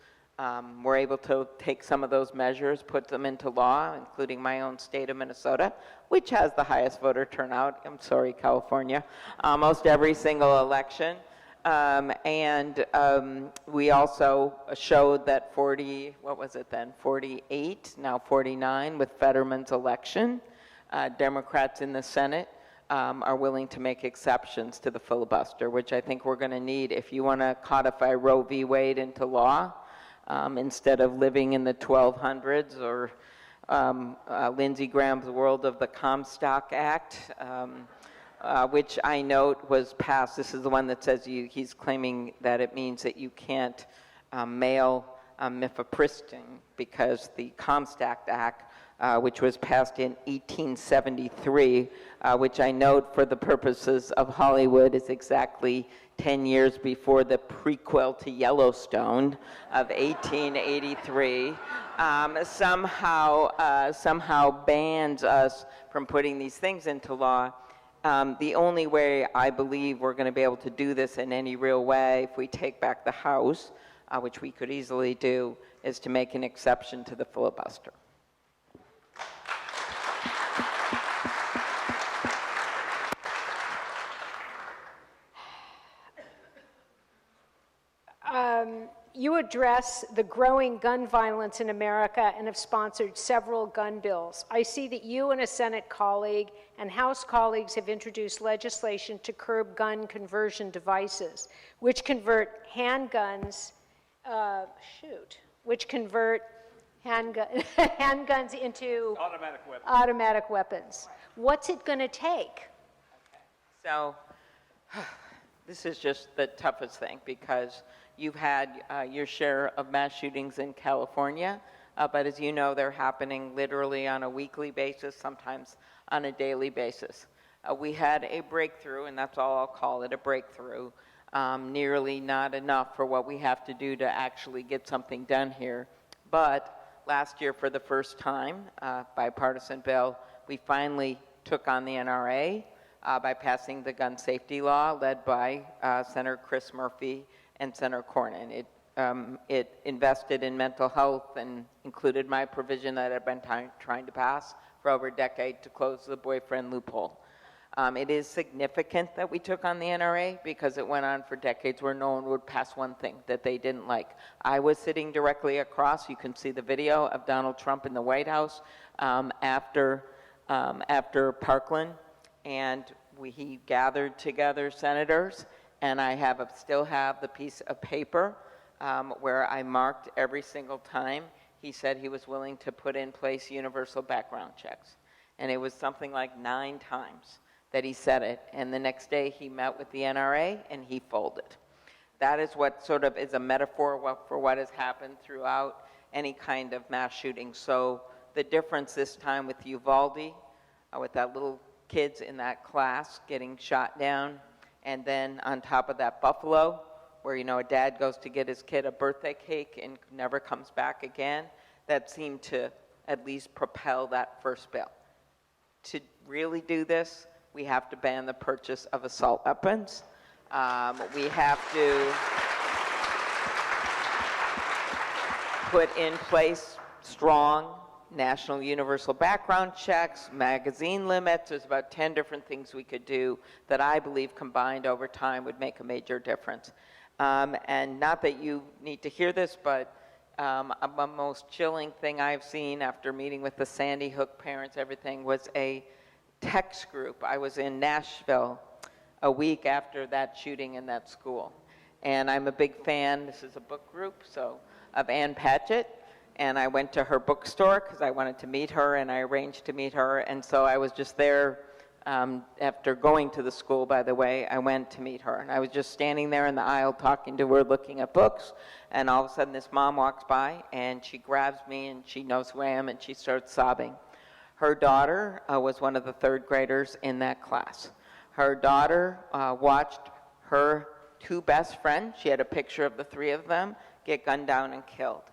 were able to take some of those measures, put them into law, including my own state of Minnesota, which has the highest voter turnout. I'm sorry, California. Almost every single election. We also showed that 48, now 49, with Fetterman's election, Democrats in the Senate are willing to make exceptions to the filibuster, which I think we're going to need if you want to codify Roe v. Wade into law. Instead of living in the 1200s or Lindsey Graham's world of the Comstock Act, which I note was passed. This is the one that says he's claiming that it means that you can't mail mifepristone, because the Comstock Act, which was passed in 1873, which I note for the purposes of Hollywood is exactly 10 years before the prequel to Yellowstone of 1883, somehow bans us from putting these things into law. The only way I believe we're going to be able to do this in any real way, if we take back the House, which we could easily do, is to make an exception to the filibuster. You address the growing gun violence in America and have sponsored several gun bills. I see that you and a Senate colleague and House colleagues have introduced legislation to curb gun conversion devices, which convert handguns, handguns into automatic weapons. What's it going to take? So this is just the toughest thing, because you've had your share of mass shootings in California, but as you know, they're happening literally on a weekly basis, sometimes on a daily basis. We had a breakthrough, and that's all I'll call it, a breakthrough, nearly not enough for what we have to do to actually get something done here. But last year, for the first time, bipartisan bill, we finally took on the NRA by passing the gun safety law led by Senator Chris Murphy and Senator Cornyn. It invested in mental health and included my provision that I've been trying to pass for over a decade to close the boyfriend loophole. It is significant that we took on the NRA, because it went on for decades where no one would pass one thing that they didn't like. I was sitting directly across, you can see the video of Donald Trump in the White House after Parkland, and he gathered together senators, and I still have the piece of paper where I marked every single time he said he was willing to put in place universal background checks. And it was something like 9 times that he said it, and the next day he met with the NRA and he folded. That is what sort of is a metaphor for what has happened throughout any kind of mass shooting. So the difference this time with Uvalde, with that little kids in that class getting shot down, and then on top of that, Buffalo, where, you know, a dad goes to get his kid a birthday cake and never comes back again, that seemed to at least propel that first bill. To really do this, we have to ban the purchase of assault weapons. We have to put in place strong national universal background checks, magazine limits. There's about 10 different things we could do that I believe combined over time would make a major difference. And not that you need to hear this, but a most chilling thing I've seen after meeting with the Sandy Hook parents, everything, was a text group. I was in Nashville a week after that shooting in that school. And I'm a big fan, this is a book group, so, of Ann Patchett. And I went to her bookstore because I wanted to meet her, and I arranged to meet her. And so I was just there after going to the school, by the way. I went to meet her. And I was just standing there in the aisle talking to her, looking at books. And all of a sudden this mom walks by, and she grabs me, and she knows who I am, and she starts sobbing. Her daughter was one of the third graders in that class. Her daughter watched her two best friends, she had a picture of the three of them, get gunned down and killed.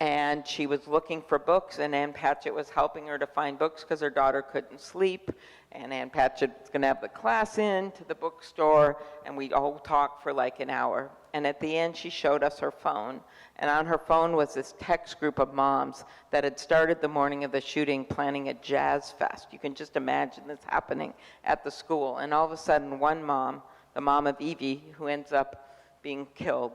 And she was looking for books, and Ann Patchett was helping her to find books because her daughter couldn't sleep. And Ann Patchett was going to have the class in to the bookstore, and we all talked for like an hour. And at the end, she showed us her phone. And on her phone was this text group of moms that had started the morning of the shooting planning a jazz fest. You can just imagine this happening at the school. And all of a sudden, one mom, the mom of Evie, who ends up being killed,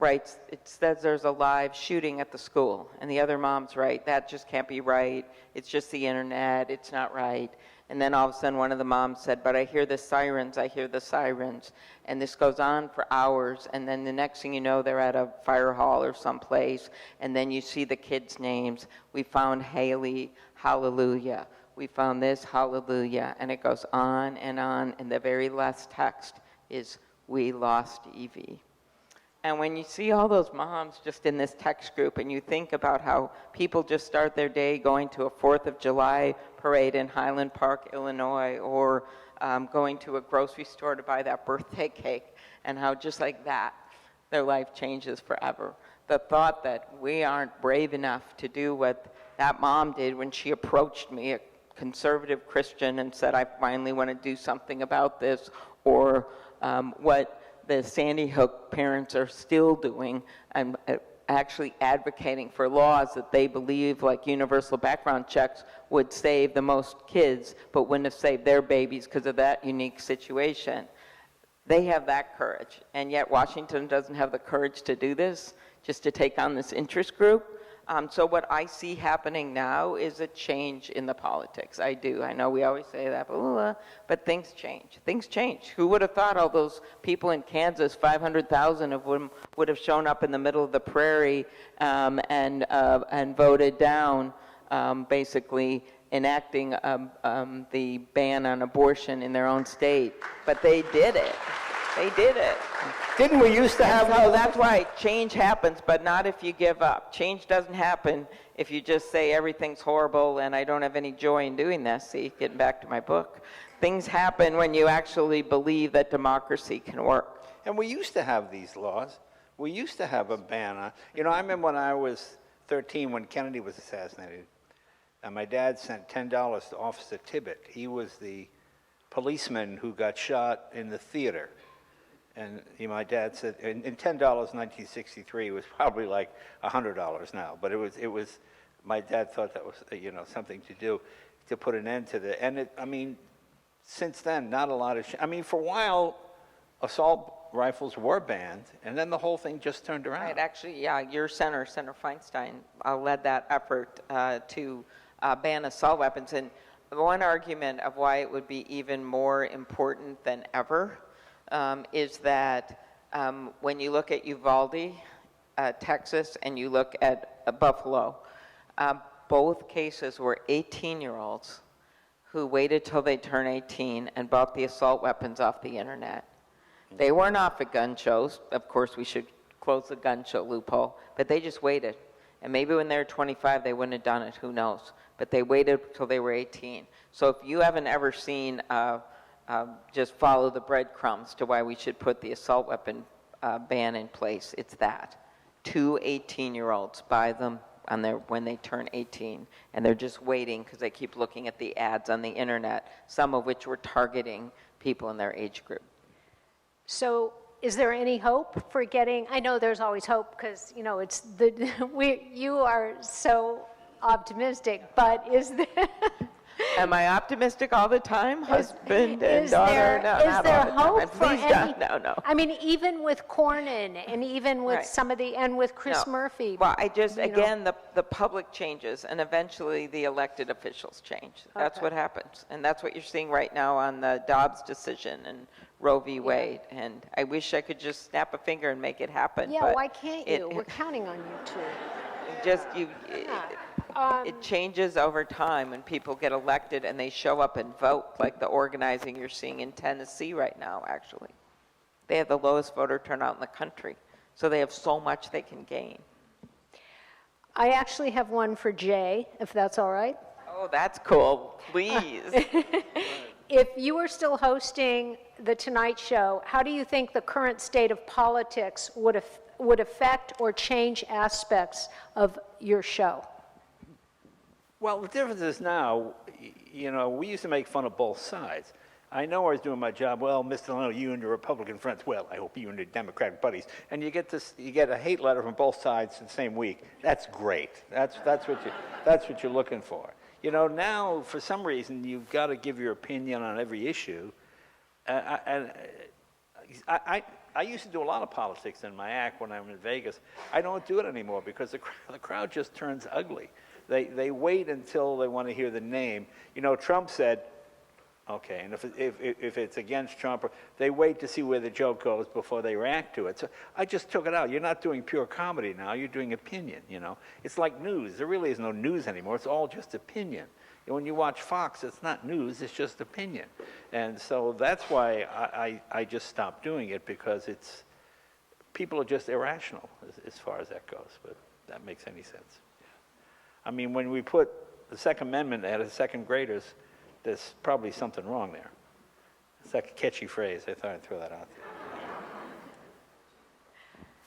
writes, it says there's a live shooting at the school. And the other mom's right, that just can't be right. It's just the internet, it's not right. And then all of a sudden one of the moms said, but I hear the sirens, I hear the sirens. And this goes on for hours. And then the next thing you know, they're at a fire hall or someplace. And then you see the kids' names. We found Haley, hallelujah. We found this, hallelujah. And it goes on. And the very last text is, we lost Evie. And when you see all those moms just in this text group, and you think about how people just start their day going to a 4th of July parade in Highland Park, Illinois, or going to a grocery store to buy that birthday cake, and how just like that, their life changes forever. The thought that we aren't brave enough to do what that mom did when she approached me, a conservative Christian, and said, I finally want to do something about this, or what the Sandy Hook parents are still doing, and actually advocating for laws that they believe, like universal background checks, would save the most kids, but wouldn't have saved their babies because of that unique situation. They have that courage, and yet Washington doesn't have the courage to do this, just to take on this interest group. So what I see happening now is a change in the politics. I do. I know we always say that, but things change. Things change. Who would have thought all those people in Kansas, 500,000 of them would have shown up in the middle of the prairie and voted down, basically enacting the ban on abortion in their own state. But they did it. They did it. Didn't we used to have... So that's why change happens, but not if you give up. Change doesn't happen if you just say everything's horrible and I don't have any joy in doing this. See, getting back to my book. Things happen when you actually believe that democracy can work. And we used to have these laws. We used to have a ban on... I remember when I was 13 when Kennedy was assassinated, and my dad sent $10 to Officer Tibbet. He was the policeman who got shot in the theater. And my dad said, and $10 in 1963 was probably like $100 now, but it was, my dad thought that was, something to do to put an end to the, and since then, not a lot of, for a while, assault rifles were banned, and then the whole thing just turned around. Right, actually, yeah, your Senator Feinstein, led that effort to ban assault weapons. And one argument of why it would be even more important than ever is that when you look at Uvalde, Texas, and you look at Buffalo, both cases were 18-year-olds who waited till they turned 18 and bought the assault weapons off the internet. They weren't off at gun shows. Of course, we should close the gun show loophole, but they just waited. And maybe when they were 25, they wouldn't have done it, who knows. But they waited till they were 18. So if you haven't ever seen just follow the breadcrumbs to why we should put the assault weapon ban in place, it's that. 2 18-year-olds buy them when they turn 18, and they're just waiting because they keep looking at the ads on the internet, some of which were targeting people in their age group. So is there any hope for getting, I know there's always hope because, you know, it's you are so optimistic, but is there, Am I optimistic all the time? Husband and is daughter? there, No, is not there all the time. hope for Please any? don't. No. I mean, even with Cornyn and even with Right. some of the, and with Chris No. Murphy. Well, I just, you know. again, the public changes, and eventually the elected officials change. That's Okay. what happens. And that's what you're seeing right now on the Dobbs decision and Roe v. Wade. And I wish I could just snap a finger and make it happen. Yeah, but why can't you? We're counting on you too. It changes over time when people get elected and they show up and vote, like the organizing you're seeing in Tennessee right now, actually. They have the lowest voter turnout in the country, so they have so much they can gain. I actually have one for Jay, if that's all right. Oh, that's cool. Please. If you were still hosting The Tonight Show, how do you think the current state of politics would affect or change aspects of your show? Well, the difference is now, you know, we used to make fun of both sides. I know I was doing my job. Well, Mr. Leno, you and your Republican friends. Well, I hope you and your Democratic buddies. And you get a hate letter from both sides the same week. That's great. That's what you're looking for. You know, now for some reason you've got to give your opinion on every issue. And I used to do a lot of politics in my act when I'm in Vegas. I don't do it anymore because the crowd just turns ugly. They wait until they want to hear the name. You know, Trump said, okay, and if it's against Trump, they wait to see where the joke goes before they react to it. So I just took it out. You're not doing pure comedy now. You're doing opinion, you know. It's like news. There really is no news anymore. It's all just opinion. And when you watch Fox, it's not news. It's just opinion. And so that's why I just stopped doing it, because people are just irrational as far as that goes. But that makes any sense. I mean, when we put the Second Amendment ahead of second graders, there's probably something wrong there. It's like a catchy phrase. I thought I'd throw that out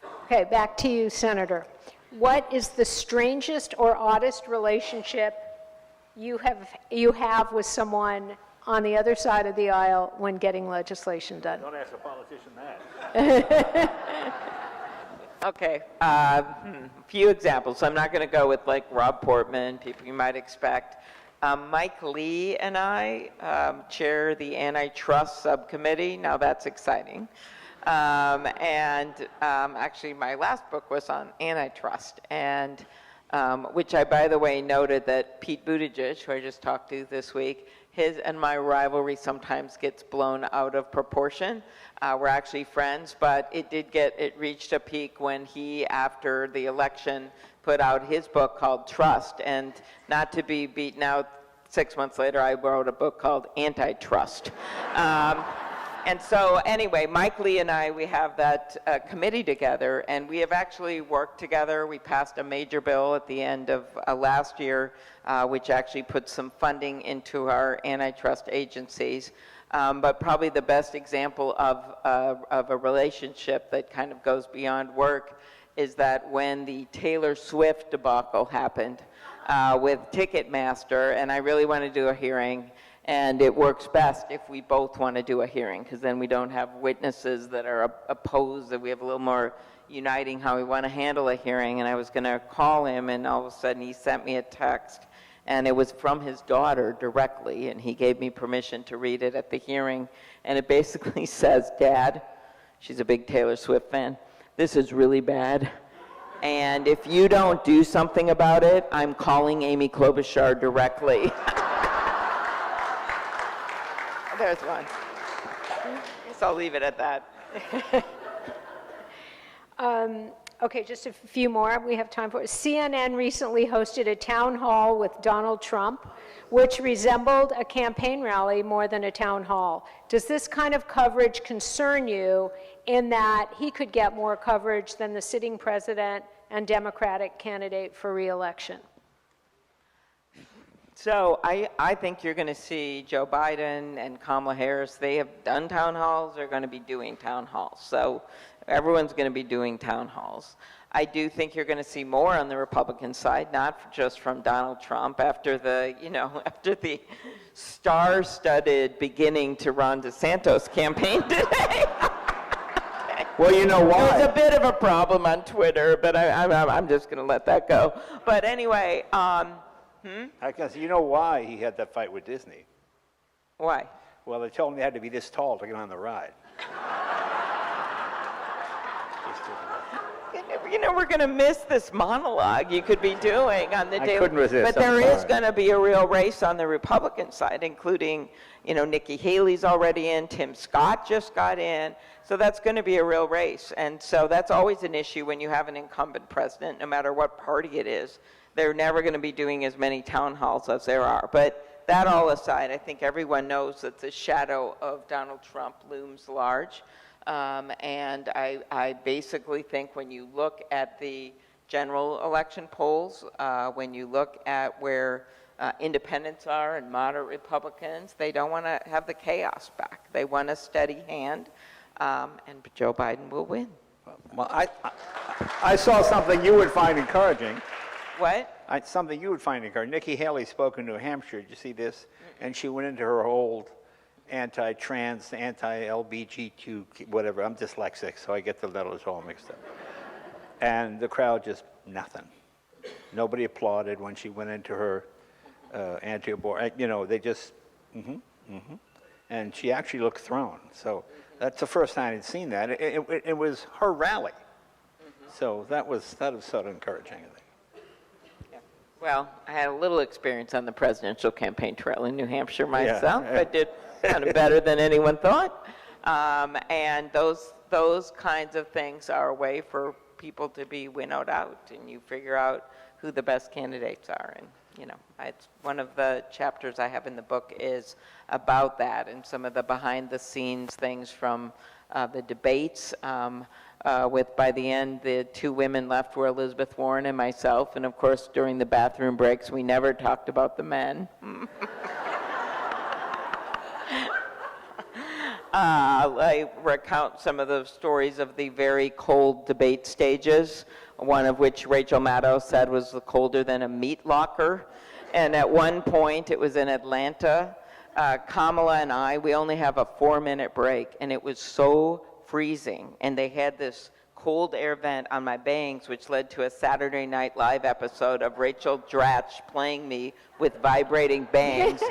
there. Okay, back to you, Senator. What is the strangest or oddest relationship you have with someone on the other side of the aisle when getting legislation done? Don't ask a politician that. Okay, a few examples. I'm not going to go with like Rob Portman, people you might expect. Mike Lee and I chair the antitrust subcommittee. Now that's exciting. Actually, my last book was on antitrust, and which I, by the way, noted that Pete Buttigieg, who I just talked to this week, his and my rivalry sometimes gets blown out of proportion. We're actually friends, but it reached a peak when he, after the election, put out his book called Trust, and not to be beaten out, 6 months later, I wrote a book called Antitrust. And so anyway, Mike Lee and I, we have that committee together, and we have actually worked together. We passed a major bill at the end of last year, which actually put some funding into our antitrust agencies. But probably the best example of a relationship that kind of goes beyond work is that when the Taylor Swift debacle happened with Ticketmaster, and I really want to do a hearing, and it works best if we both want to do a hearing, because then we don't have witnesses that are opposed, that we have a little more uniting how we want to handle a hearing. And I was going to call him, and all of a sudden he sent me a text, and it was from his daughter directly, and he gave me permission to read it at the hearing. And it basically says, "Dad," she's a big Taylor Swift fan, "this is really bad. And if you don't do something about it, I'm calling Amy Klobuchar directly." There's one. So I'll leave it at that. Okay, just a few more we have time for. CNN recently hosted a town hall with Donald Trump, which resembled a campaign rally more than a town hall. Does this kind of coverage concern you, in that he could get more coverage than the sitting president and Democratic candidate for re-election? So I think you're going to see Joe Biden and Kamala Harris. They have done town halls. They're going to be doing town halls. So everyone's going to be doing town halls. I do think you're going to see more on the Republican side, not just from Donald Trump. After the star-studded beginning to Ron DeSantis campaign today. Well, you know It was a why? bit of a problem on Twitter, but I'm just going to let that go. But anyway, I guess you know why he had that fight with Disney. why? Well, they told him they had to be this tall to get on the ride. You know, we're going to miss this monologue you could be doing on the I daily. couldn't resist, But there I'm is sorry. going to be a real race on the Republican side, including, you know, Nikki Haley's already in, Tim Scott just got in. So that's going to be a real race. And so that's always an issue when you have an incumbent president, no matter what party it is. They're never going to be doing as many town halls as there are. But that all aside, I think everyone knows that the shadow of Donald Trump looms large. And I basically think when you look at the general election polls, when you look at where independents are and moderate Republicans, they don't want to have the chaos back. They want a steady hand, and Joe Biden will win. Well, I saw something you would find encouraging. What? Something you would find encouraging. Nikki Haley spoke in New Hampshire. Did you see this? And she went into her old anti-trans, anti-LBGQ, whatever. I'm dyslexic, so I get the letters all mixed up. And the crowd just nothing. Nobody applauded when she went into her anti-abortion. You know, they just, And she actually looked thrown. So that's the first time I'd seen that. It was her rally. So that was sort of encouraging, I think. Well, I had a little experience on the presidential campaign trail in New Hampshire myself. Yeah. I did kind of better than anyone thought. And those kinds of things are a way for people to be winnowed out, and you figure out who the best candidates are. And, you know, it's one of the chapters I have in the book is about that and some of the behind-the-scenes things from the debates. With, by the end, the two women left were Elizabeth Warren and myself. And, of course, during the bathroom breaks, we never talked about the men. I recount some of the stories of the very cold debate stages, one of which Rachel Maddow said was colder than a meat locker. And at one point, it was in Atlanta, Kamala and I, we only have a 4-minute break, and it was so freezing. And they had this cold air vent on my bangs, which led to a Saturday Night Live episode of Rachel Dratch playing me with vibrating bangs,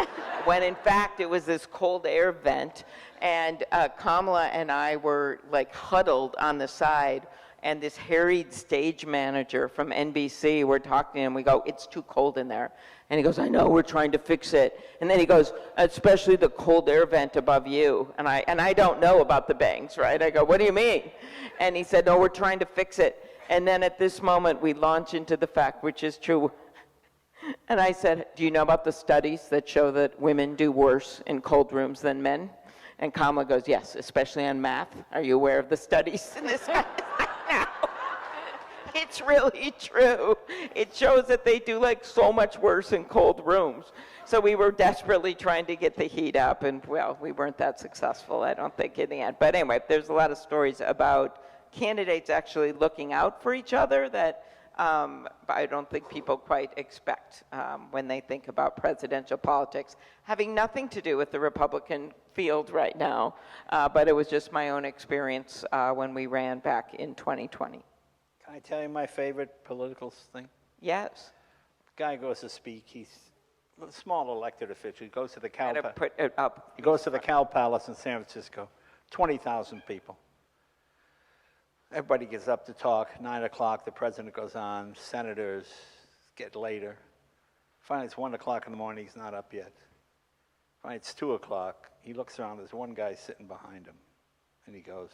when in fact it was this cold air vent. And Kamala and I were like huddled on the side, and this harried stage manager from NBC, we're talking to him, we go, "It's too cold in there." And he goes, "I know, we're trying to fix it." And then he goes, "Especially the cold air vent above you." And I don't know about the bangs, right? I go, "What do you mean?" And he said, "No, we're trying to fix it." And then at this moment, we launch into the fact, which is true. And I said, "Do you know about the studies that show that women do worse in cold rooms than men?" And Kamala goes, "Yes, especially on math. Are you aware of the studies?" And this guy is like, "No." It's really true. It shows that they do like so much worse in cold rooms. So we were desperately trying to get the heat up, and well, we weren't that successful, I don't think, in the end. But anyway, there's a lot of stories about candidates actually looking out for each other that I don't think people quite expect when they think about presidential politics, having nothing to do with the Republican field right now, but it was just my own experience when we ran back in 2020. Can I tell you my favorite political thing? Yes. Guy goes to speak. He's a small elected official. He goes to the Cal. Gotta put it up. He goes to the Cal Palace in San Francisco. 20,000 people. Everybody gets up to talk. 9 o'clock, the president goes on. Senators get later. Finally, it's 1 o'clock in the morning. He's not up yet. Finally, it's 2 o'clock. He looks around. There's one guy sitting behind him. And he goes,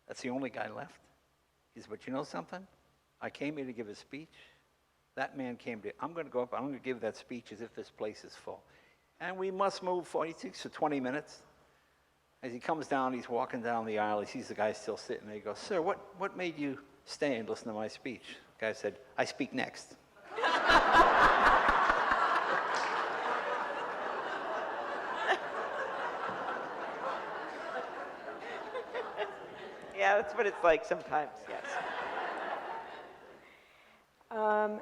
"That's the only guy left?" He said, "But you know something? I came here to give a speech. That man came to, I'm going to go up, I'm going to give that speech as if this place is full. And we must move forward." He takes for 20 minutes. As he comes down, he's walking down the aisle. He sees the guy still sitting there. He goes, "Sir, what made you stay and listen to my speech?" The guy said, "I speak next." Yeah, that's what it's like sometimes, yes.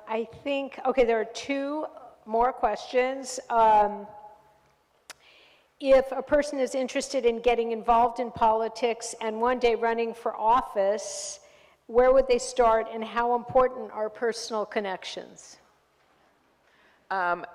I think, okay, there are two more questions. if a person is interested in getting involved in politics and one day running for office, where would they start and how important are personal connections?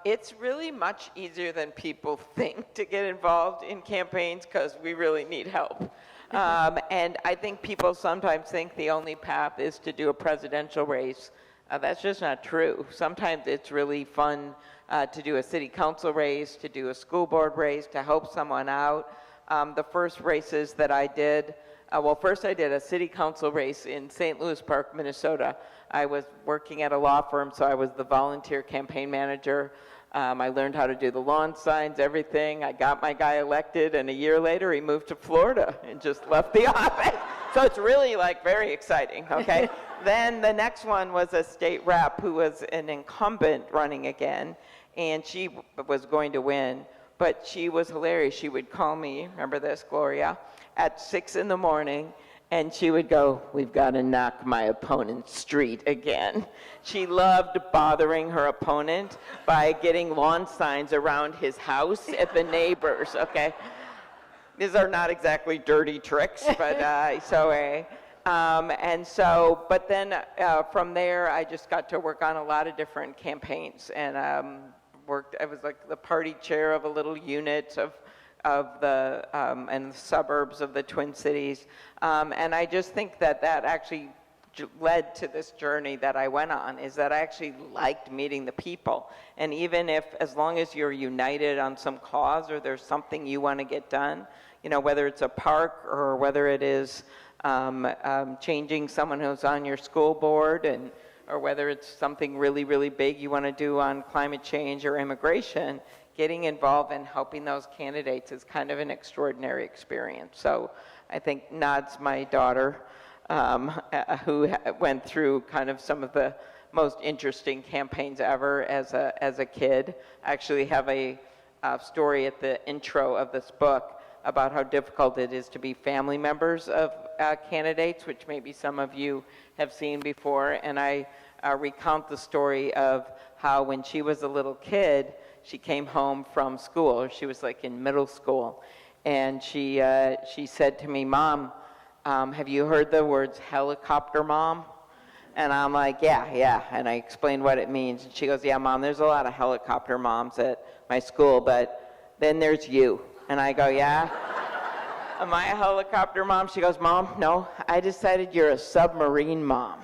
It's really much easier than people think to get involved in campaigns because we really need help. And I think people sometimes think the only path is to do a presidential race. That's just not true. Sometimes it's really fun to do a city council race, to do a school board race, to help someone out. The first races that I did, first I did a city council race in St. Louis Park, Minnesota. I was working at a law firm, so I was the volunteer campaign manager. I learned how to do the lawn signs, everything. I got my guy elected, and a year later he moved to Florida and just left the office. So it's really like very exciting, okay? Then the next one was a state rep who was an incumbent running again, and she was going to win, but she was hilarious. She would call me, remember this, Gloria, at 6 in the morning, and she would go, "We've got to knock my opponent's street again." She loved bothering her opponent by getting lawn signs around his house at the neighbors, okay? These are not exactly dirty tricks, but but then from there, I just got to work on a lot of different campaigns, and I was like the party chair of a little unit of the and the suburbs of the Twin Cities, and I just think that actually led to this journey that I went on, is that I actually liked meeting the people. And even if, as long as you're united on some cause or there's something you want to get done, you know, whether it's a park or whether it is changing someone who's on your school board, or whether it's something really, really big you want to do on climate change or immigration, getting involved and helping those candidates is kind of an extraordinary experience. So I think Nad's my daughter, who went through kind of some of the most interesting campaigns ever as a kid. I actually have a story at the intro of this book about how difficult it is to be family members of candidates, which maybe some of you have seen before. And I recount the story of how when she was a little kid, she came home from school. She was like in middle school. And she said to me, "Mom, have you heard the words helicopter mom?" And I'm like, yeah. And I explained what it means. And she goes, "Yeah, Mom, there's a lot of helicopter moms at my school, but then there's you." And I go, "Yeah? Am I a helicopter mom?" She goes, "Mom, no, I decided you're a submarine mom."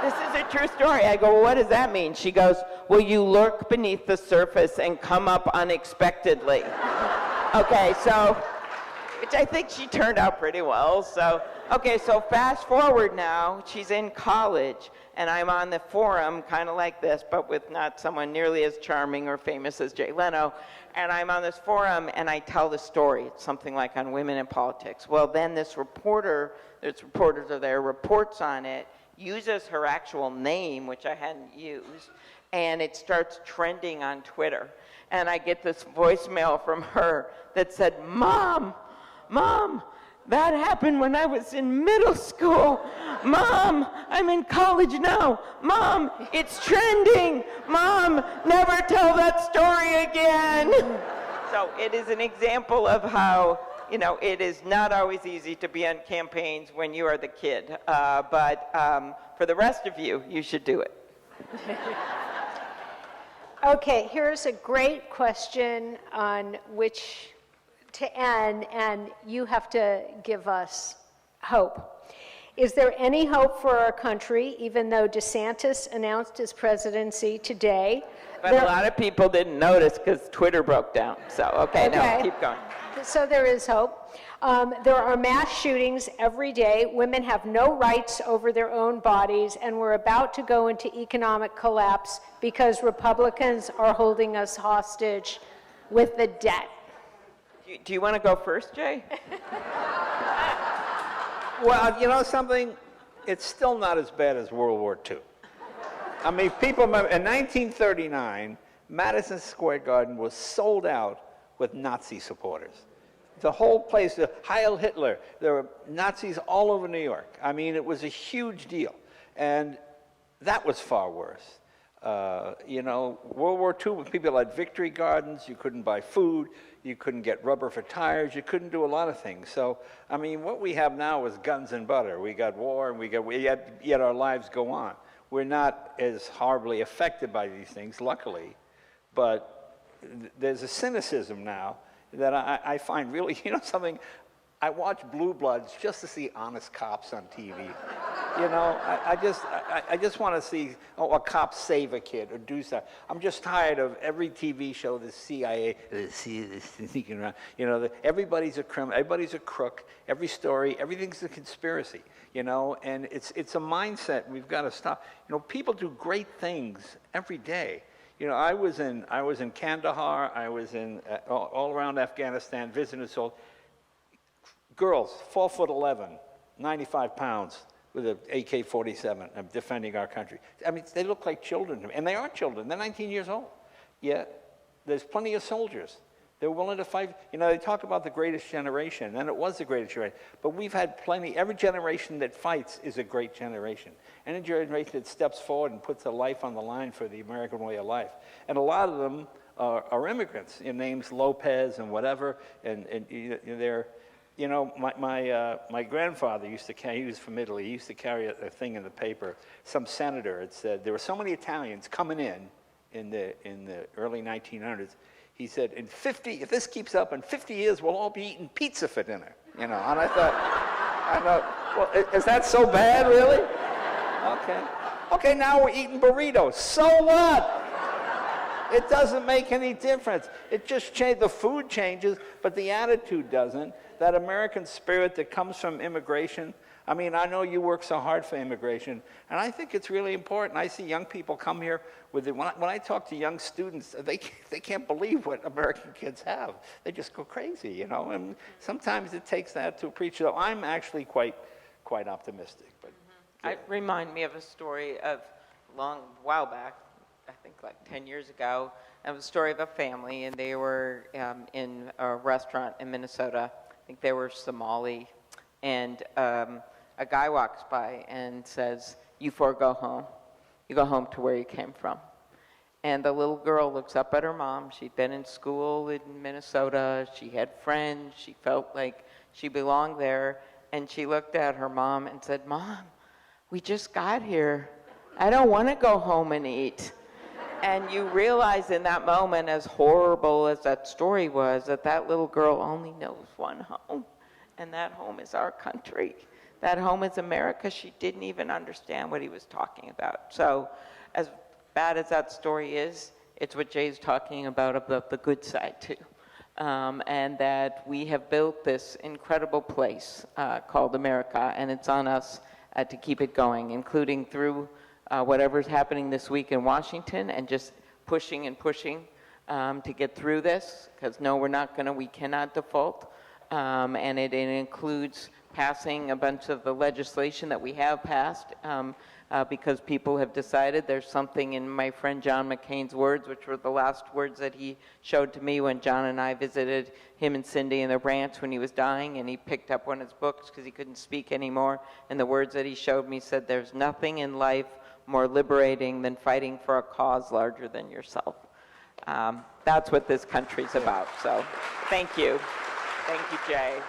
This is a true story. I go, "Well, what does that mean?" She goes, "Well, you lurk beneath the surface and come up unexpectedly." Okay, so, which I think she turned out pretty well. So, okay, so fast forward now, she's in college, and I'm on the forum, kind of like this, but with not someone nearly as charming or famous as Jay Leno. And I'm on this forum, and I tell the story. It's something like on women in politics. Well, then this reporter, there's reporters are there, reports on it, uses her actual name, which I hadn't used, and it starts trending on Twitter. And I get this voicemail from her that said, Mom, that happened when I was in middle school. Mom, I'm in college now. Mom, it's trending. Mom, never tell that story again." So it is an example of how, you know, it is not always easy to be on campaigns when you are the kid. But for the rest of you, you should do it. Okay, here's a great question on which to end, and you have to give us hope. Is there any hope for our country, even though DeSantis announced his presidency today? But a lot of people didn't notice because Twitter broke down. So, okay, no, keep going. So there is hope. There are mass shootings every day. Women have no rights over their own bodies, and we're about to go into economic collapse because Republicans are holding us hostage with the debt. Do you want to go first, Jay? Well, you know something? It's still not as bad as World War II. I mean, people remember, in 1939, Madison Square Garden was sold out with Nazi supporters. The whole place, Heil Hitler, there were Nazis all over New York. I mean, it was a huge deal. And that was far worse. You know, World War II, when people had victory gardens, you couldn't buy food, you couldn't get rubber for tires, you couldn't do a lot of things. So, I mean, what we have now is guns and butter. We got war, and yet our lives go on. We're not as horribly affected by these things, luckily, but there's a cynicism now that I find really, you know, something. I watch Blue Bloods just to see honest cops on TV. You know, I just want to see a cop save a kid or do something. I'm just tired of every TV show, the CIA, sneaking around. You know, everybody's a criminal, everybody's a crook. Every story, everything's a conspiracy. You know, and it's a mindset we've got to stop. You know, people do great things every day. You know, I was in Kandahar. I was in all around Afghanistan visiting soldiers. Girls, 4'11", 95 pounds, with an AK-47, defending our country. I mean, they look like children, and they are children. They're 19 years old. Yet, there's plenty of soldiers. They're willing to fight. You know, they talk about the greatest generation, and it was the greatest generation. But we've had plenty. Every generation that fights is a great generation. Any generation that steps forward and puts a life on the line for the American way of life. And a lot of them are immigrants, names Lopez and whatever, and they're. You know, my grandfather used to carry, he was from Italy, he used to carry a thing in the paper, some senator had said, there were so many Italians coming in the early 1900s, he said, if this keeps up, in 50 years, we'll all be eating pizza for dinner, you know, and I thought, well, is that so bad, really? Okay, now we're eating burritos, so what? It doesn't make any difference. It just changes, the food changes, but the attitude doesn't. That American spirit that comes from immigration. I mean, I know you work so hard for immigration, and I think it's really important. I see young people come here with it. When I talk to young students, they can't believe what American kids have. They just go crazy, you know, and sometimes it takes that to preach. So I'm actually quite optimistic. But It remind me of a story of a while back, I think like 10 years ago. It was a story of a family, and they were in a restaurant in Minnesota. I think they were Somali, and a guy walks by and says, "You four go home. You go home to where you came from." And the little girl looks up at her mom. She'd been in school in Minnesota. She had friends. She felt like she belonged there. And she looked at her mom and said, "Mom, we just got here. I don't want to go home and eat." And you realize in that moment, as horrible as that story was, that little girl only knows one home, and that home is our country. That home is America. She didn't even understand what he was talking about. So as bad as that story is, it's what Jay's talking about the good side too. And that we have built this incredible place called America, and it's on us to keep it going, including through whatever's happening this week in Washington, and just pushing and pushing to get through this, because no, we cannot default. And it includes passing a bunch of the legislation that we have passed, because people have decided there's something in my friend John McCain's words, which were the last words that he showed to me when John and I visited him and Cindy in their ranch when he was dying, and he picked up one of his books because he couldn't speak anymore, and the words that he showed me said, "There's nothing in life more liberating than fighting for a cause larger than yourself." That's what this country's about. So thank you. Thank you, Jay.